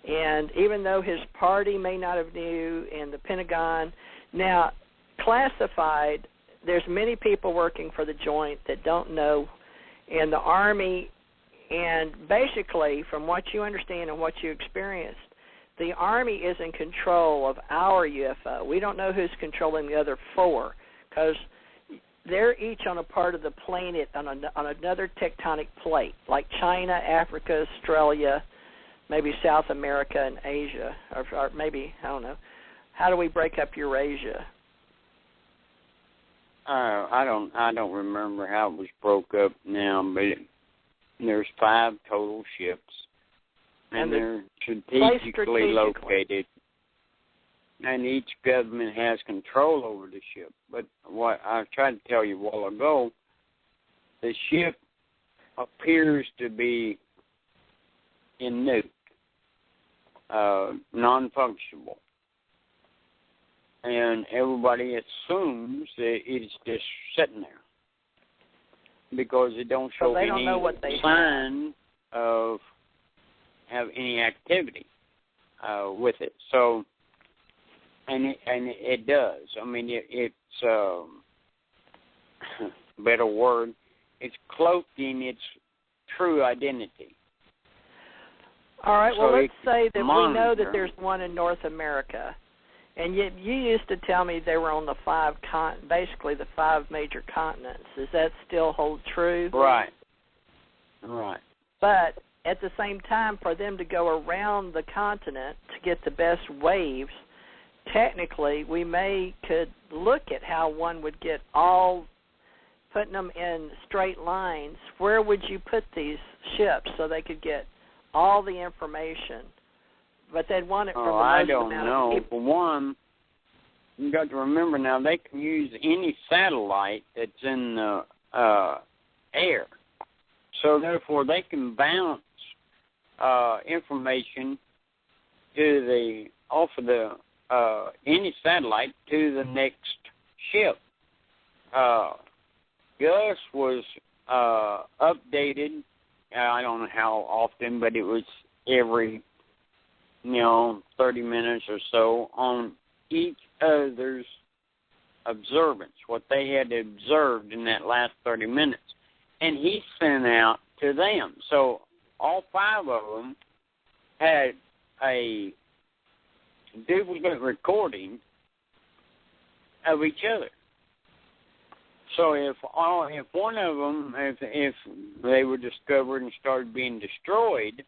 And even though his party may not have knew, and the Pentagon, now classified, there's many people working for the joint that don't know, and the Army, and basically from what you understand and what you experienced, the Army is in control of our UFO. We don't know who's controlling the other 4, because they're each on a part of the planet on another tectonic plate, like China, Africa, Australia, maybe South America and Asia, or maybe, I don't know. How do we break up Eurasia? I don't remember how it was broke up now, but there's 5 total ships, and they're strategically located, and each government has control over the ship. But what I tried to tell you a while ago, the ship appears to be inert, non-functional. And everybody assumes that it's just sitting there because it don't show any sign of have any activity with it. So, and it does. I mean, it's better word. It's cloaked in its true identity. All right. So well, let's say that monitor. we know that there's one in North America, and yet you used to tell me they were on the basically the 5 major continents. Does that still hold true? Right. Right. But at the same time, for them to go around the continent to get the best waves, technically we could look at how one would get all, putting them in straight lines. Where would you put these ships so they could get all the information? But they'd want it from the most amount of people. For one, you got to remember now they can use any satellite that's in the air. So therefore, they can bounce information to off of the any satellite to the next ship. Gus was updated. I don't know how often, but it was every 30 minutes or so on each other's observance, what they had observed in that last 30 minutes. And he sent out to them. So all 5 of them had a duplicate recording of each other. So if one of them, if they were discovered and started being destroyed,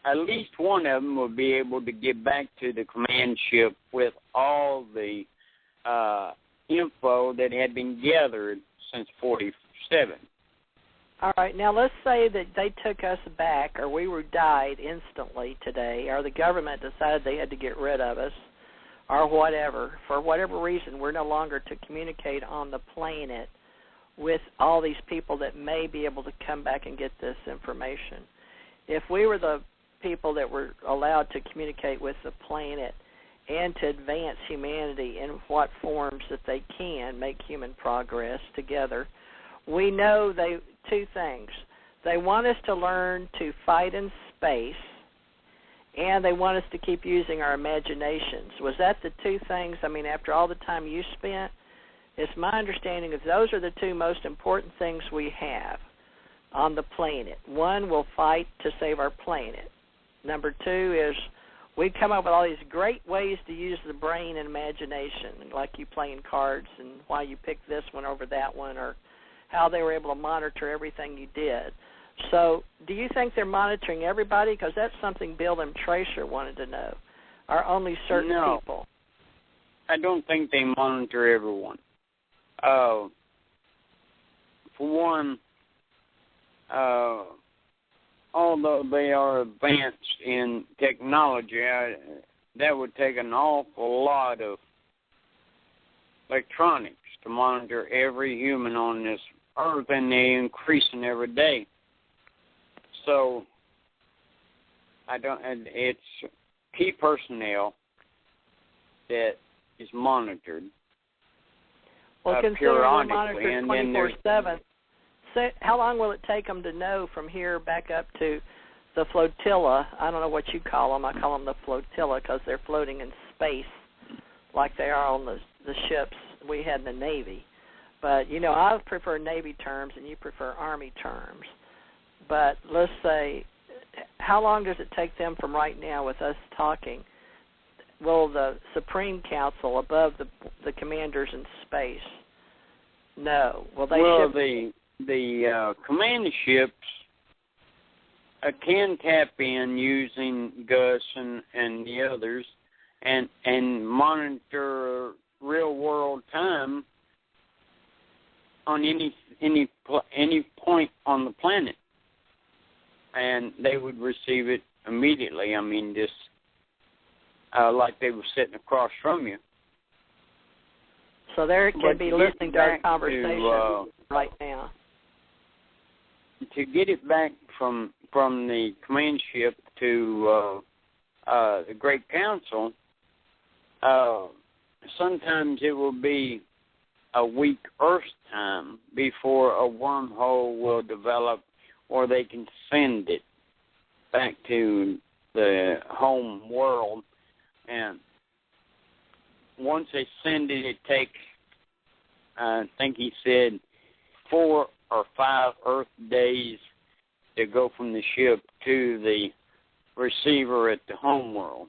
at least one of them would be able to get back to the command ship with all the info that had been gathered since 47. All right. Now, let's say that they took us back, or we died instantly today, or the government decided they had to get rid of us, or whatever. For whatever reason, we're no longer to communicate on the planet with all these people that may be able to come back and get this information. If we were the people that were allowed to communicate with the planet and to advance humanity in what forms that they can make human progress together, we know 2 things. They want us to learn to fight in space, and they want us to keep using our imaginations. Was that the 2 things? I mean, after all the time you spent, it's my understanding that those are the 2 most important things we have on the planet. 1, we'll fight to save our planet. Number 2 is we come up with all these great ways to use the brain and imagination, like you playing cards and why you picked this one over that one, or how they were able to monitor everything you did. So do you think they're monitoring everybody? Because that's something Bill and Tracer wanted to know. Are only certain people? I don't think they monitor everyone. For one, although they are advanced in technology, that would take an awful lot of electronics to monitor every human on this earth, and they're increasing every day. So it's key personnel that is monitored. Well, considering we're monitored 24/7, so how long will it take them to know from here back up to the flotilla? I don't know what you call them. I call them the flotilla because they're floating in space like they are on the ships we had in the Navy. But, I prefer Navy terms and you prefer Army terms. But let's say, how long does it take them from right now with us talking? Will the Supreme Council above the commanders in space know? Will they? Well, the command ships can tap in using Gus and the others and monitor real world time on any point on the planet, and they would receive it immediately. I mean, just like they were sitting across from you. So they could be listening to our conversation right now. To get it back from the command ship to the Great Council, sometimes it will be a week Earth time before a wormhole will develop, or they can send it back to the home world. And once they send it, it takes, I think he said, 4 or 5 Earth days to go from the ship to the receiver at the home world.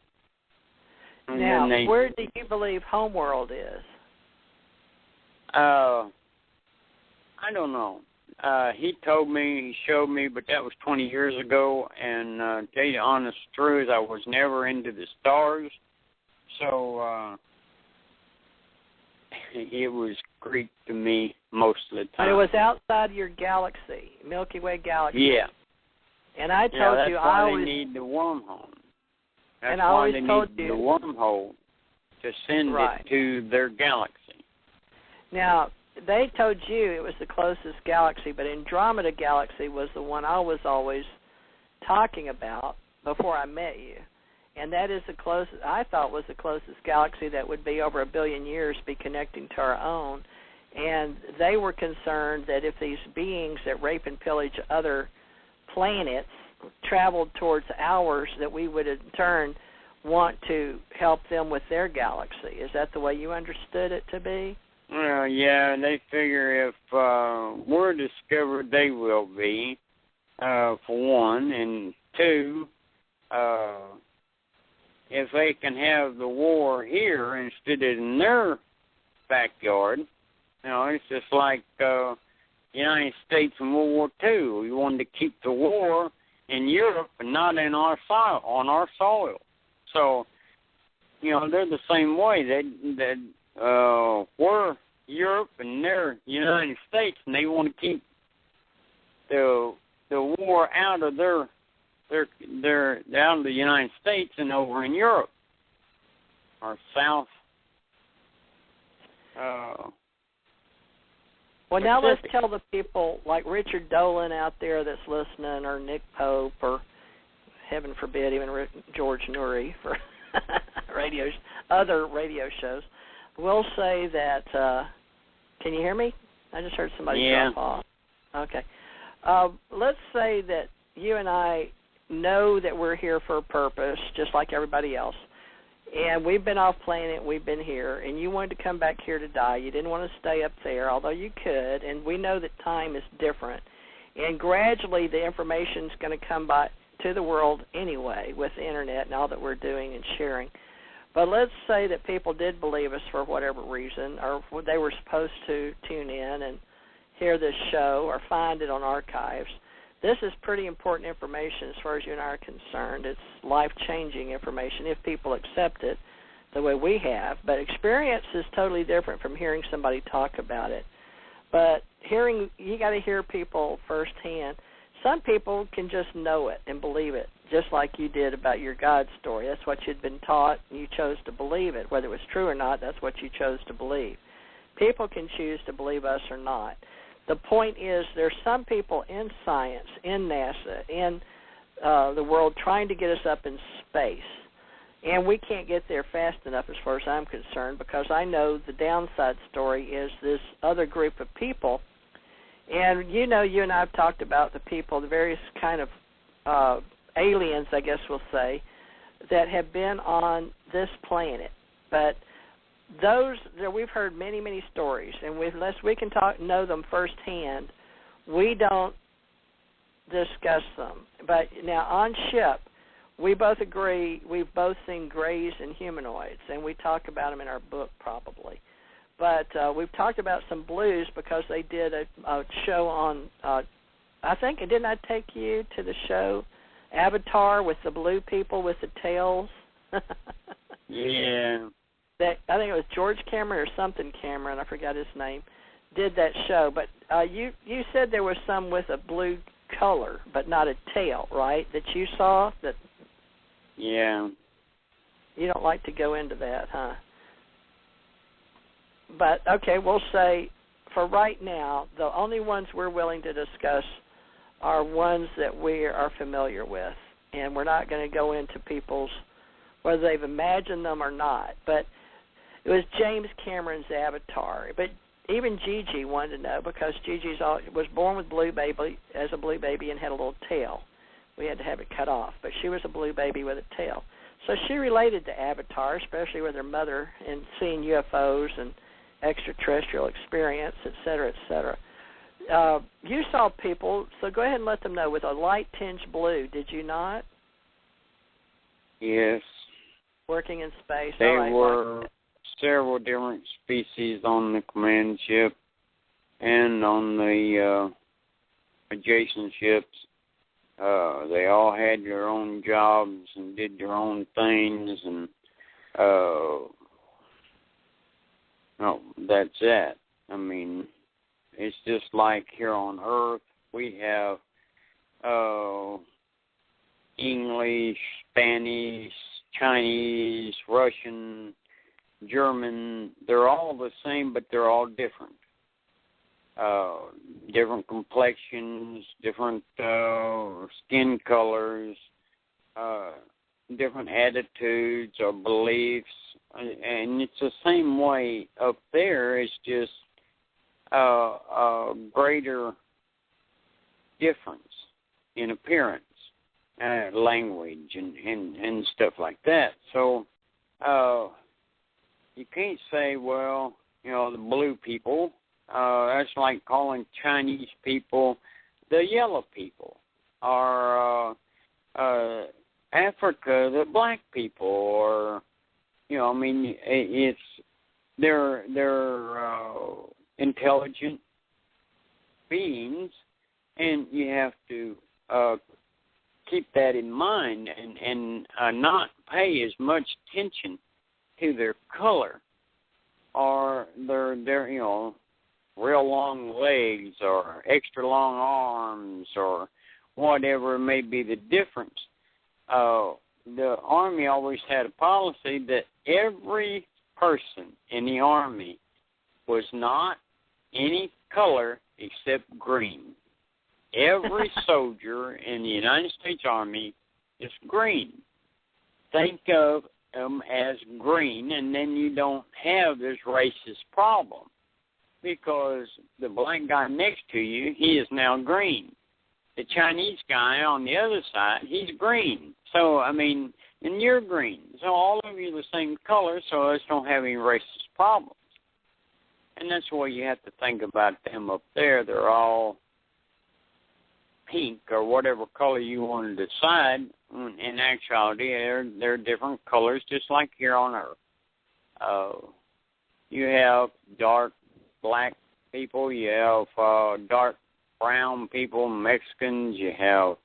And now, where do you believe home world is? I don't know. He told me, he showed me, but that was 20 years ago. And to tell you the honest truth, I was never into the stars. So it was Greek to me most of the time. But it was outside your galaxy, Milky Way galaxy. Yeah. And I told that's you why I always... they need the wormhole. That's and I why always they told need you, the wormhole to send it to their galaxy. Now, they told you it was the closest galaxy, but Andromeda Galaxy was the one I was always talking about before I met you. And that is the closest, I thought was the closest galaxy that would be over 1 billion years, be connecting to our own. And they were concerned that if these beings that rape and pillage other planets traveled towards ours, that we would in turn want to help them with their galaxy. Is that the way you understood it to be? Well, yeah, they figure if we're discovered, they will be, for one. And two, if they can have the war here instead of in their backyard, you know, it's just like the United States in World War II. We wanted to keep the war in Europe and not in our soil, on our soil. So, you know, they're the same way. We're Europe and they're United States, and they want to keep the war out of they're out of the United States and over in Europe or South. Well, now let's tell the people like Richard Dolan out there that's listening, or Nick Pope, or heaven forbid, even George Noory for other radio shows. We'll say that, can you hear me? I just heard somebody drop off. Okay. Let's say that you and I know that we're here for a purpose, just like everybody else. And we've been off planet, we've been here, and you wanted to come back here to die. You didn't want to stay up there, although you could, and we know that time is different. And gradually the information is going to come by to the world anyway with the Internet and all that we're doing and sharing. But let's say that people did believe us for whatever reason, or they were supposed to tune in and hear this show or find it on archives. This is pretty important information as far as you and I are concerned. It's life-changing information if people accept it the way we have. But experience is totally different from hearing somebody talk about it. But hearing, you got to hear people firsthand. Some people can just know it and believe it, just like you did about your God story. That's what you'd been taught, and you chose to believe it. Whether it was true or not, that's what you chose to believe. People can choose to believe us or not. The point is there's some people in science, in NASA, in the world trying to get us up in space. And we can't get there fast enough as far as I'm concerned, because I know the downside story is this other group of people. And you know, you and I have talked about the people, the various kind of aliens, I guess we'll say, that have been on this planet. But those, we've heard many, many stories, and unless we can know them firsthand, we don't discuss them. But now on ship, we both agree, we've both seen grays and humanoids, and we talk about them in our book probably. But we've talked about some blues because they did a show on, I think, didn't I take you to the show, Avatar, with the blue people with the tails? Yeah. I think it was George Cameron or something Cameron, I forgot his name, did that show. But you said there was some with a blue color, but not a tail, right, that you saw? That. Yeah. You don't like to go into that, huh? but okay, we'll say for right now, the only ones we're willing to discuss are ones that we are familiar with, and we're not going to go into people's, whether they've imagined them or not. But it was James Cameron's Avatar. But even Gigi wanted to know, because Gigi was born with blue baby as a blue baby and had a little tail. We had to have it cut off, but she was a blue baby with a tail. So she related to Avatar, especially with her mother, and seeing UFOs and extraterrestrial experience, et cetera, et cetera. You saw people, so go ahead and let them know, with a light tinge blue, did you not? Yes. Working in space. There were several different species on the command ship and on the adjacent ships. They all had their own jobs and did their own things, and no, that's that. I mean, it's just like here on Earth, we have English, Spanish, Chinese, Russian, German. They're all the same, but they're all different. Different complexions, different skin colors, different attitudes or beliefs, and it's the same way up there. It's just a greater difference in appearance, language, and stuff like that. So you can't say, well, the blue people. That's like calling Chinese people the yellow people, or Africa the black people, or it's they're intelligent beings, and you have to keep that in mind and not pay as much attention to their color or their real long legs or extra long arms or whatever may be the difference. The Army always had a policy that every person in the Army was not any color except green. Every soldier in the United States Army is green. Think of them as green, and then you don't have this racist problem, because the black guy next to you, he is now green. The Chinese guy on the other side, he's green. So, and you're green. So all of you are the same color, so us don't have any racist problems. And that's the way you have to think about them up there. They're all pink or whatever color you want to decide. In actuality, they're different colors, just like here on Earth. You have dark black people, you have dark brown people, Mexicans, you have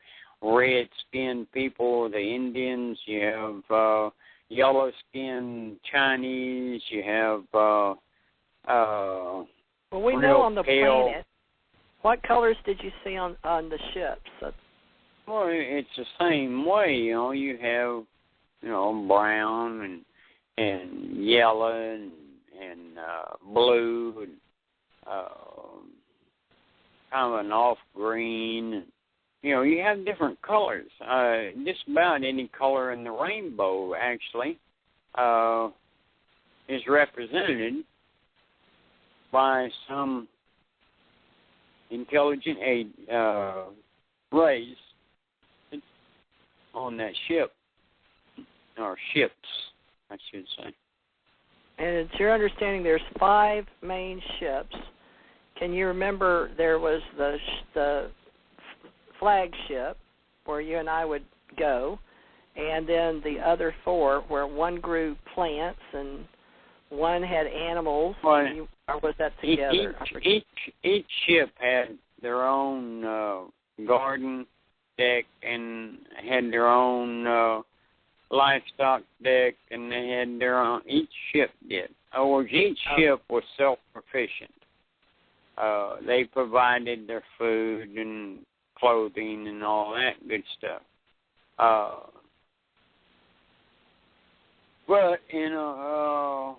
red-skinned people, the Indians, you have yellow-skinned Chinese, you have well, we know on the planet. What colors did you see on the ships? Well, it's the same way, you have, brown and yellow and blue and kind of an off green. You have different colors. Just about any color in the rainbow, actually, is represented by some intelligent race on that ship, or ships, I should say. And it's your understanding there's 5 main ships. Can you remember there was the flagship where you and I would go, and then the other 4 where one grew plants and one had animals, or was that together? Each ship had their own garden deck and had their own livestock deck, and they had their own. Each ship did. Each ship was self-sufficient. They provided their food and clothing and all that good stuff. But in a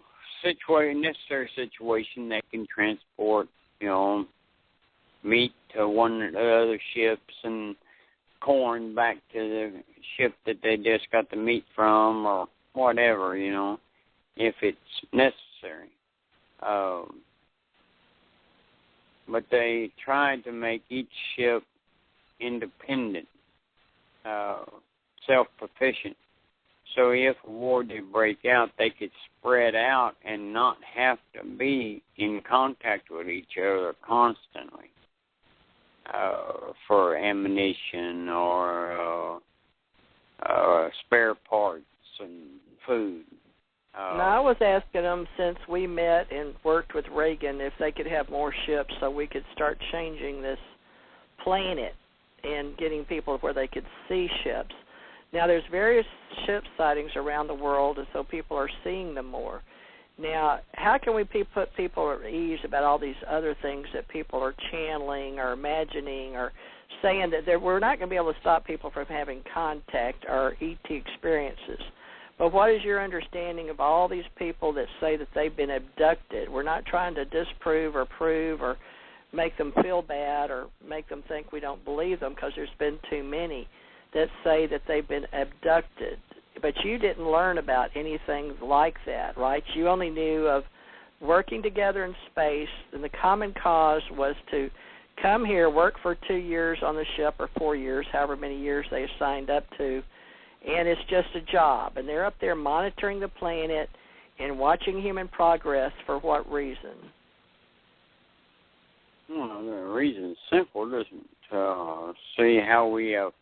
necessary situation that can transport, meat to one of the other ships and corn back to the ship that they just got the meat from, or whatever, if it's necessary. But they tried to make each ship independent, self-sufficient. So if a war did break out, they could spread out and not have to be in contact with each other constantly for ammunition or spare parts and food. Now, I was asking them, since we met and worked with Reagan, if they could have more ships so we could start changing this planet and getting people where they could see ships. Now, there's various ship sightings around the world, and so people are seeing them more. Now, how can we put people at ease about all these other things that people are channeling or imagining or saying that we're not going to be able to stop people from having contact or ET experiences? But what is your understanding of all these people that say that they've been abducted? We're not trying to disprove or prove or make them feel bad or make them think we don't believe them, because there's been too many that say that they've been abducted. But you didn't learn about anything like that, right? You only knew of working together in space, and the common cause was to come here, work for 2 years on the ship, or 4 years, however many years they signed up to, and it's just a job. And they're up there monitoring the planet and watching human progress. For what reason? Well, the reason is simple, isn't see how we have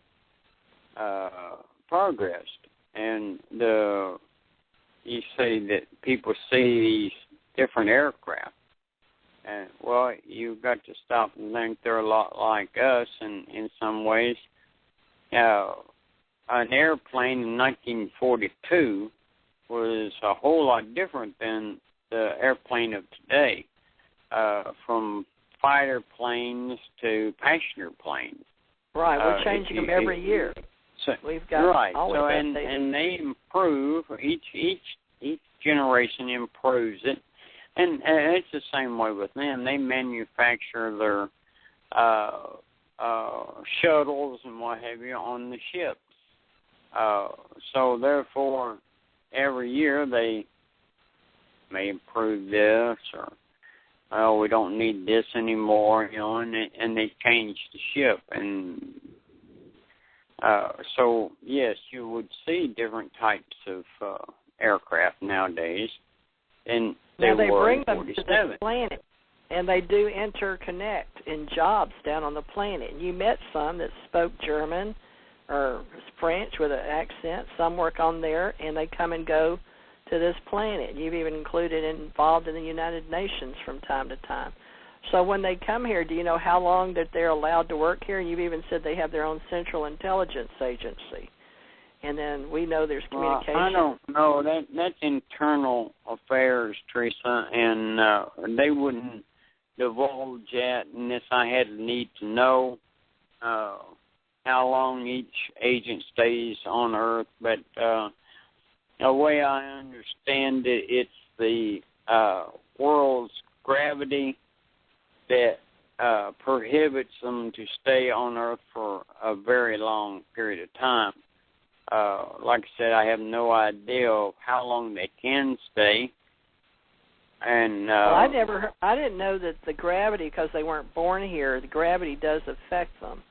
progressed. And you say that people see these different aircraft. And, well, you've got to stop and think they're a lot like us in some ways. An airplane in 1942 was a whole lot different than the airplane of today, from fighter planes to passenger planes. Right, we're changing them every year. So, we've got right. So and they improve. Each generation improves it, and it's the same way with them. They manufacture their shuttles and what have you on the ships. So therefore, every year they may improve this, or we don't need this anymore, and they change the ship. And so yes, you would see different types of aircraft nowadays, and they bring them 47. to the planet, and they do interconnect in jobs down on the planet. And you met some that spoke German or French with an accent. Some work on there, and they come and go to this planet. You've even involved in the United Nations from time to time. So when they come here, do you know how long that they're allowed to work here? You've even said they have their own Central Intelligence Agency. And then we know there's communication. Well, I don't know. That's internal affairs, Teresa, and they wouldn't divulge that unless I had a need to know how long each agent stays on Earth. But the way I understand it, it's the world's gravity that prohibits them to stay on Earth for a very long period of time. Like I said, I have no idea of how long they can stay. And well, I didn't know that the gravity, because they weren't born here, the gravity does affect them.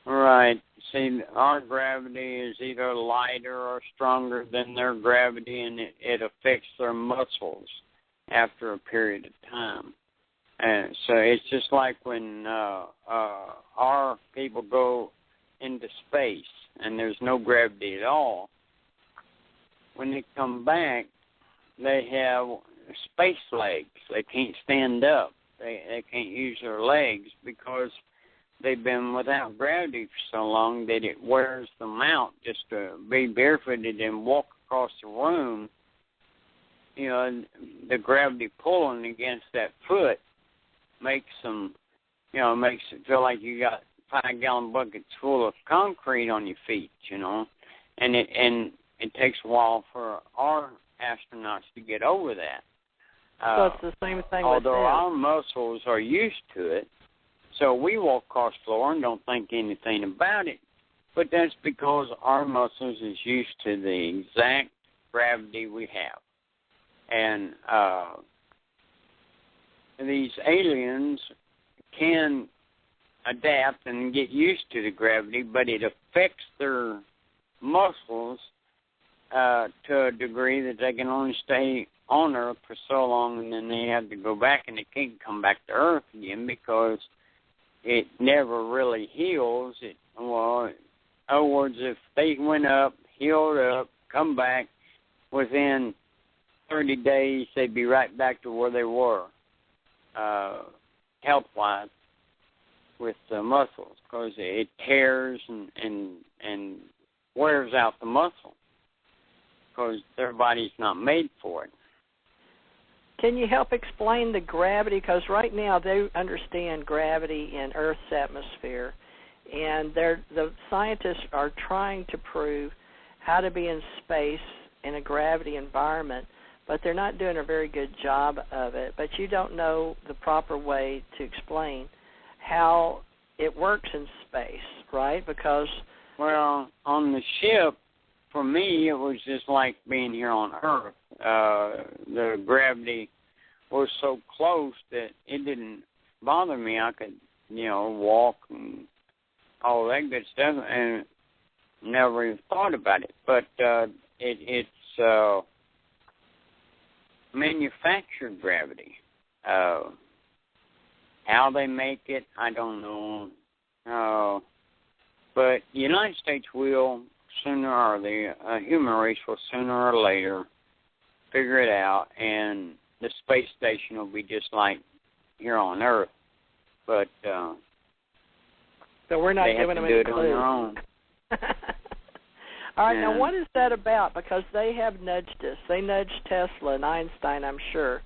Right. See, our gravity is either lighter or stronger than their gravity, and it affects their muscles after a period of time. And so it's just like when our people go into space and there's no gravity at all. When they come back, they have space legs. They can't stand up. They can't use their legs because they've been without gravity for so long that it wears them out just to be barefooted and walk across the room. The gravity pulling against that foot makes them, makes it feel like you got 5-gallon buckets full of concrete on your feet, and it takes a while for our astronauts to get over that. So it's the same thing with them. Although our muscles are used to it, so we walk across the floor and don't think anything about it. But that's because our muscles is used to the exact gravity we have. And these aliens can adapt and get used to the gravity, but it affects their muscles to a degree that they can only stay on Earth for so long, and then they have to go back, and they can't come back to Earth again because it never really heals. In other words, if they went up, healed up, come back, within 30 days, they'd be right back to where they were, health-wise, with the muscles, because it tears and wears out the muscle, because their body's not made for it. Can you help explain the gravity? Because right now they understand gravity in Earth's atmosphere, and the scientists are trying to prove how to be in space in a gravity environment, but they're not doing a very good job of it. But you don't know the proper way to explain how it works in space, right? Because... Well, on the ship, for me, it was just like being here on Earth. The gravity was so close that it didn't bother me. I could, walk and all that good stuff, and never even thought about it. But it's manufactured gravity. How they make it, I don't know. But the United States will sooner, or the human race will sooner or later figure it out, and the space station will be just like here on Earth. But so we're not giving them any clues. They have to do it clues. on their own. All right, now what is that about? Because they have nudged us. They nudged Tesla and Einstein, I'm sure.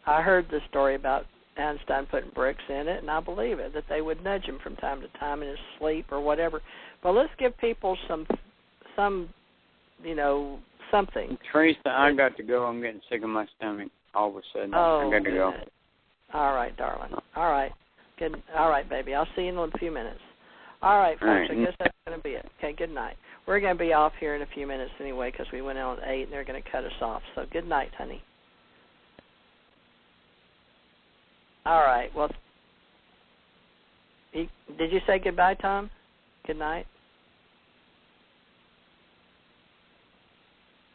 I heard the story about Einstein putting bricks in it, and I believe it, that they would nudge him from time to time in his sleep or whatever. But let's give people some something. Teresa, I got to go. I'm getting sick of my stomach all of a sudden. I got to go. All right, darling. All right. Good. All right, baby. I'll see you in a few minutes. All right, folks. Right. I guess that's going to be it. Okay, good night. We're going to be off here in a few minutes anyway because we went out at 8 and they're going to cut us off. So good night, honey. All right. Well, did you say goodbye, Tom? Good night.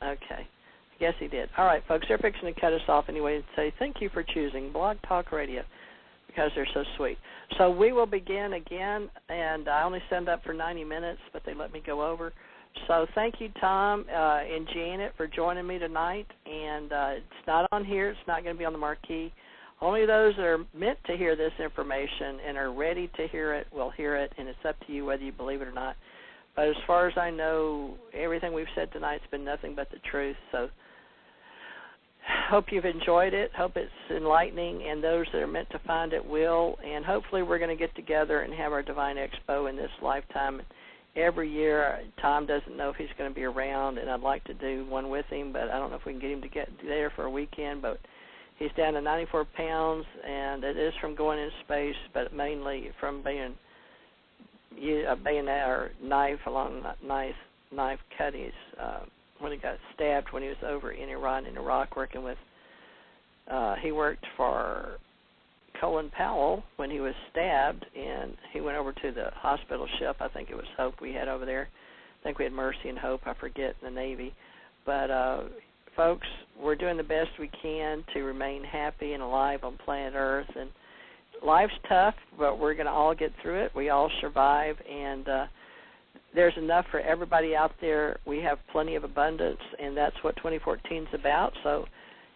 Okay. I guess he did. All right, folks. They're fixing to cut us off anyway and say thank you for choosing Blog Talk Radio because they're so sweet. So we will begin again, and I only signed up for 90 minutes, but they let me go over. So thank you, Tom and Janet, for joining me tonight. And it's not on here. It's not going to be on the marquee. Only those that are meant to hear this information and are ready to hear it will hear it, and it's up to you whether you believe it or not. But as far as I know, everything we've said tonight's been nothing but the truth. So hope you've enjoyed it. Hope it's enlightening, and those that are meant to find it will. And hopefully we're going to get together and have our Divine Expo in this lifetime. Every year, Tom doesn't know if he's going to be around, and I'd like to do one with him, but I don't know if we can get him to get there for a weekend. But he's down to 94 pounds, and it is from going in space, but mainly from being a bayonet or knife cut his when he got stabbed when he was over in Iran and Iraq working with. He worked for Colin Powell when he was stabbed, and he went over to the hospital ship. I think it was Hope we had over there. I think we had Mercy and Hope. I forget, in the Navy. But folks, we're doing the best we can to remain happy and alive on planet Earth. And life's tough, but we're going to all get through it. We all survive, and there's enough for everybody out there. We have plenty of abundance, and that's what 2014 is about. So,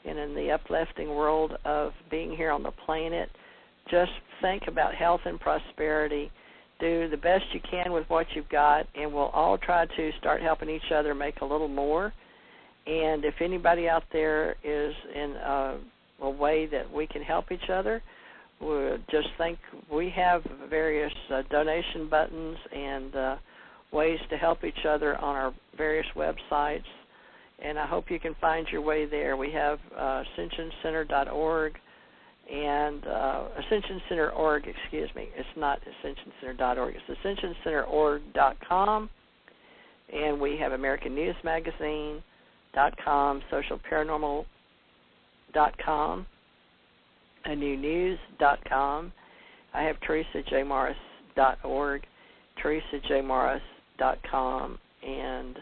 and in the uplifting world of being here on the planet, just think about health and prosperity. Do the best you can with what you've got, and we'll all try to start helping each other make a little more. And if anybody out there is in a way that we can help each other, we'll just think we have various donation buttons and ways to help each other on our various websites. and I hope you can find your way there. We have ascensioncenter.org and ascensioncenter.org, excuse me. It's not ascensioncenter.org. It's ascensioncenterorg.com, and we have AmericanNewsMagazine.com, socialparanormal.com, anewnews.com. I have TeresaJMorris.org, TeresaJMorris.com, and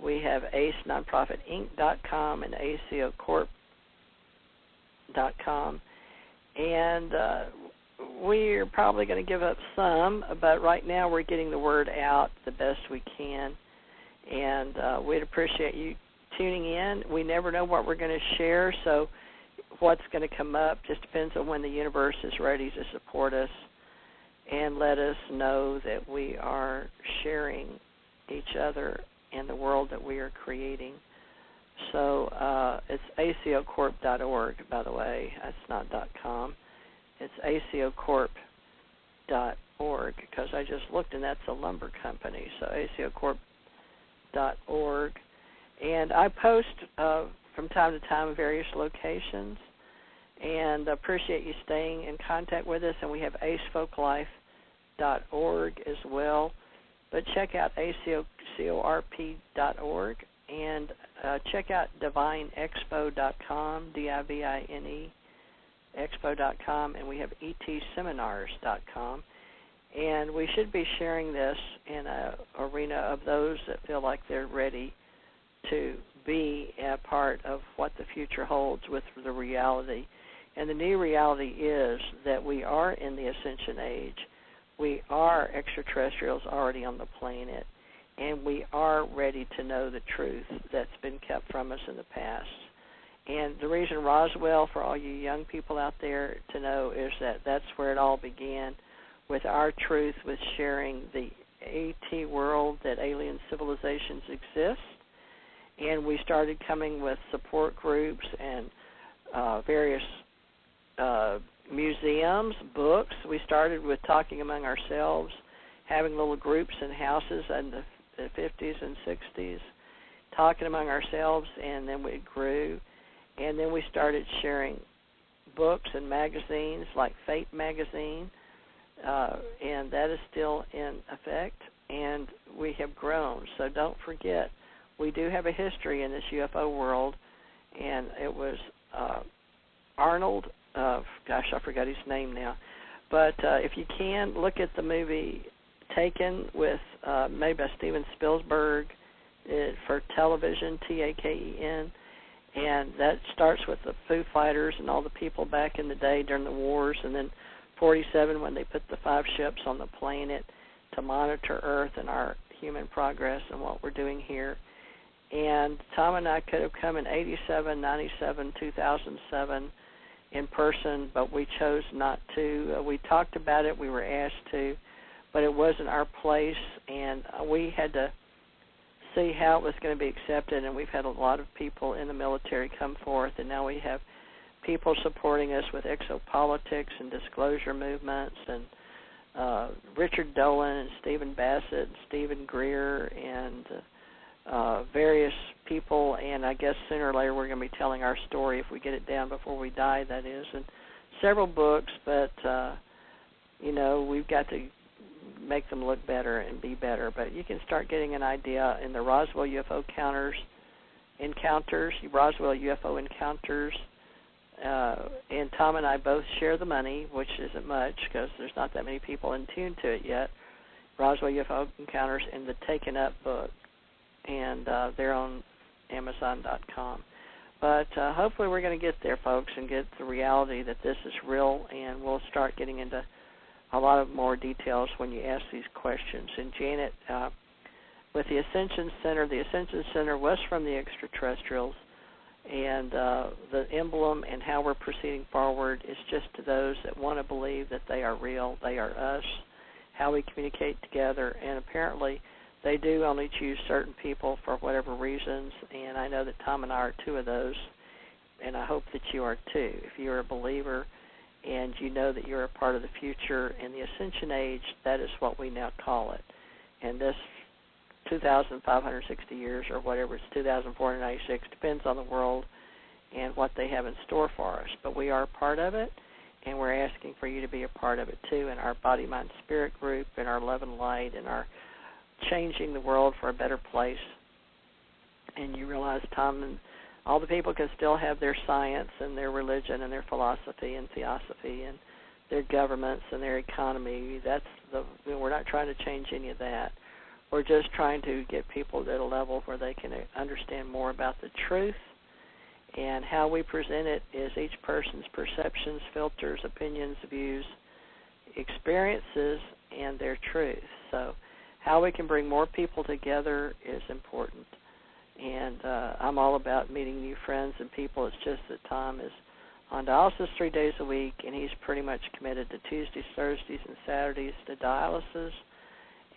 we have AceNonprofitInc.com and ACOcorp.com. And we're probably going to give up some, but right now we're getting the word out the best we can. And we'd appreciate you tuning in. We never know what we're going to share, so what's going to come up just depends on when the universe is ready to support us and let us know that we are sharing each other and the world that we are creating. So it's ACOcorp.org, by the way. That's not .com. It's ACOcorp.org, because I just looked, and that's a lumber company. So ACOcorp.org. And I post from time to time in various locations, and appreciate you staying in contact with us. And we have acefolklife.org as well. But check out ACORP.org, and check out divineexpo.com, DIVINE expo.com, and we have etseminars.com. And we should be sharing this in an arena of those that feel like they're ready to be a part of what the future holds with the reality. And the new reality is that we are in the ascension age. We are extraterrestrials already on the planet, and we are ready to know the truth that's been kept from us in the past. And the reason Roswell, for all you young people out there to know, is that that's where it all began, with our truth, with sharing the AT world, that alien civilizations exist. And we started coming with support groups and various museums, books. We started with talking among ourselves, having little groups in houses in the 50s and 60s, talking among ourselves, and then we grew. And then we started sharing books and magazines like Fate magazine, and that is still in effect, and we have grown. So don't forget, we do have a history in this UFO world, and it was Arnold, gosh, I forgot his name now, but if you can, look at the movie Taken with made by Steven Spielberg for television, Taken, and that starts with the Foo Fighters and all the people back in the day during the wars, and then 47 when they put the 5 ships on the planet to monitor Earth and our human progress and what we're doing here. And Tom and I could have come in 87, 97, 2007 in person, but we chose not to. We talked about it, we were asked to, but it wasn't our place, and we had to see how it was going to be accepted, and we've had a lot of people in the military come forth, and now we have people supporting us with exopolitics and disclosure movements, and Richard Dolan and Stephen Bassett and Stephen Greer and various people, and I guess sooner or later we're going to be telling our story if we get it down before we die, that is, and several books, but, we've got to make them look better and be better. But you can start getting an idea in the Roswell UFO encounters, Roswell UFO encounters, and Tom and I both share the money, which isn't much because there's not that many people in tune to it yet. Roswell UFO encounters in the Taken Up book, and they're on Amazon.com. But hopefully we're going to get there, folks, and get the reality that this is real, and we'll start getting into a lot of more details when you ask these questions. And Janet, with the Ascension Center was from the extraterrestrials, and the emblem and how we're proceeding forward is just to those that want to believe that they are real, they are us, how we communicate together, and apparently they do only choose certain people for whatever reasons, and I know that Tom and I are 2 of those, and I hope that you are too. If you're a believer and you know that you're a part of the future in the Ascension Age, that is what we now call it. And this 2,560 years or whatever. It's 2,496. Depends on the world and what they have in store for us. But we are a part of it, and we're asking for you to be a part of it too in our Body, Mind, Spirit group, in our Love and Light, in our Changing the World for a Better Place. And you realize, Tom, and all the people can still have their science and their religion and their philosophy and theosophy and their governments and their economy. We're not trying to change any of that. We're just trying to get people at a level where they can understand more about the truth. And how we present it is each person's perceptions, filters, opinions, views, experiences, and their truth. So how we can bring more people together is important. And I'm all about meeting new friends and people. It's just that Tom is on dialysis 3 days a week, and he's pretty much committed to Tuesdays, Thursdays, and Saturdays to dialysis.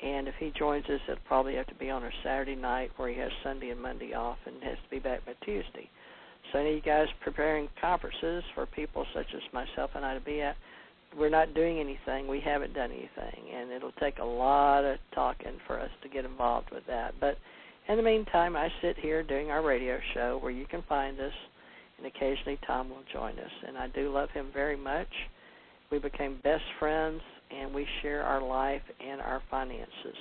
And if he joins us, it'll probably have to be on a Saturday night where he has Sunday and Monday off and has to be back by Tuesday. So any of you guys preparing conferences for people such as myself and I to be at, we're not doing anything. We haven't done anything, and it'll take a lot of talking for us to get involved with that. But in the meantime, I sit here doing our radio show where you can find us, and occasionally Tom will join us. And I do love him very much. We became best friends, and we share our life and our finances.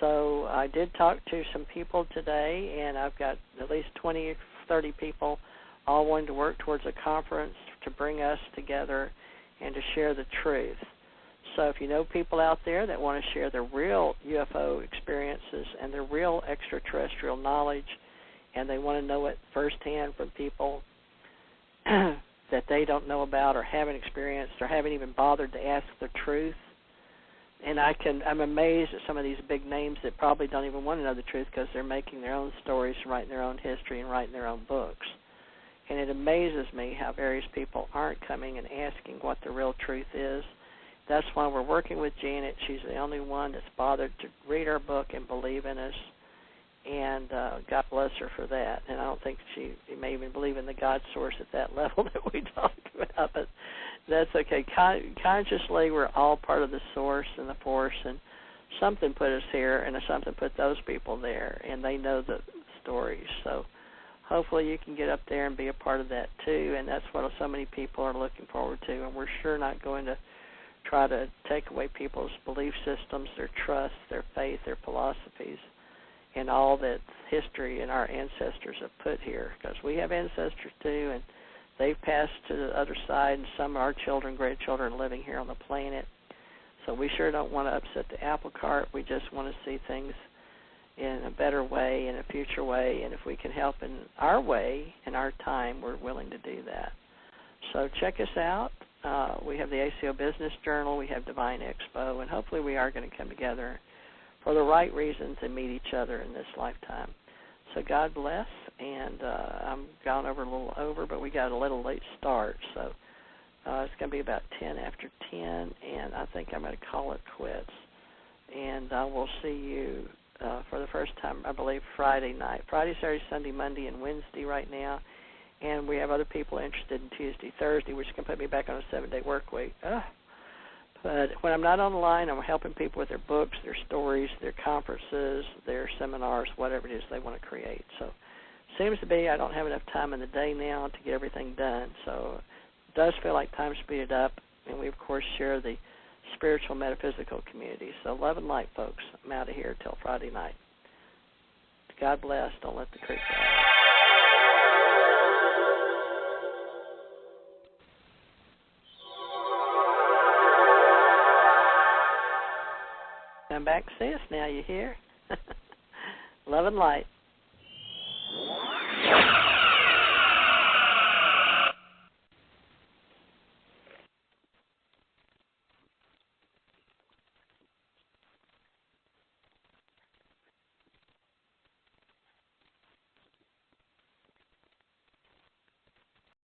So I did talk to some people today, and I've got at least 20 or 30 people all wanting to work towards a conference to bring us together and to share the truth. So if you know people out there that want to share their real UFO experiences and their real extraterrestrial knowledge, and they want to know it firsthand from people that they don't know about or haven't experienced or haven't even bothered to ask the truth. And I'm amazed at some of these big names that probably don't even want to know the truth because they're making their own stories, writing their own history, and writing their own books. And it amazes me how various people aren't coming and asking what the real truth is. That's why we're working with Janet. She's the only one that's bothered to read our book and believe in us, and God bless her for that. And I don't think she may even believe in the God source at that level that we talk about, but that's okay. Consciously, we're all part of the source and the force, and something put us here, and something put those people there, and they know the stories. So hopefully you can get up there and be a part of that too, and that's what so many people are looking forward to, and we're sure not going to try to take away people's belief systems, their trust, their faith, their philosophies, and all that history and our ancestors have put here, because we have ancestors too, and they've passed to the other side, and some of our children, grandchildren are living here on the planet. So we sure don't want to upset the apple cart. We just want to see things in a better way, in a future way, and if we can help in our way, in our time, we're willing to do that. So check us out. We have the ACO Business Journal, we have Divine Expo, and hopefully we are going to come together for the right reasons and meet each other in this lifetime. So God bless, and I'm gone over a little over, but we got a little late start, so it's going to be about 10 after 10, and I think I'm going to call it quits. And I will see you for the first time, I believe, Friday night. Friday, Saturday, Sunday, Monday, and Wednesday right now. And we have other people interested in Tuesday, Thursday, which can put me back on a 7-day work week. But when I'm not on the line, I'm helping people with their books, their stories, their conferences, their seminars, whatever it is they want to create. So it seems to be I don't have enough time in the day now to get everything done. So it does feel like time speeded up, and we, of course, share the spiritual metaphysical community. So love and light, folks. I'm out of here till Friday night. God bless. Don't let the creek out. Come back and see us now, you hear? Love and light.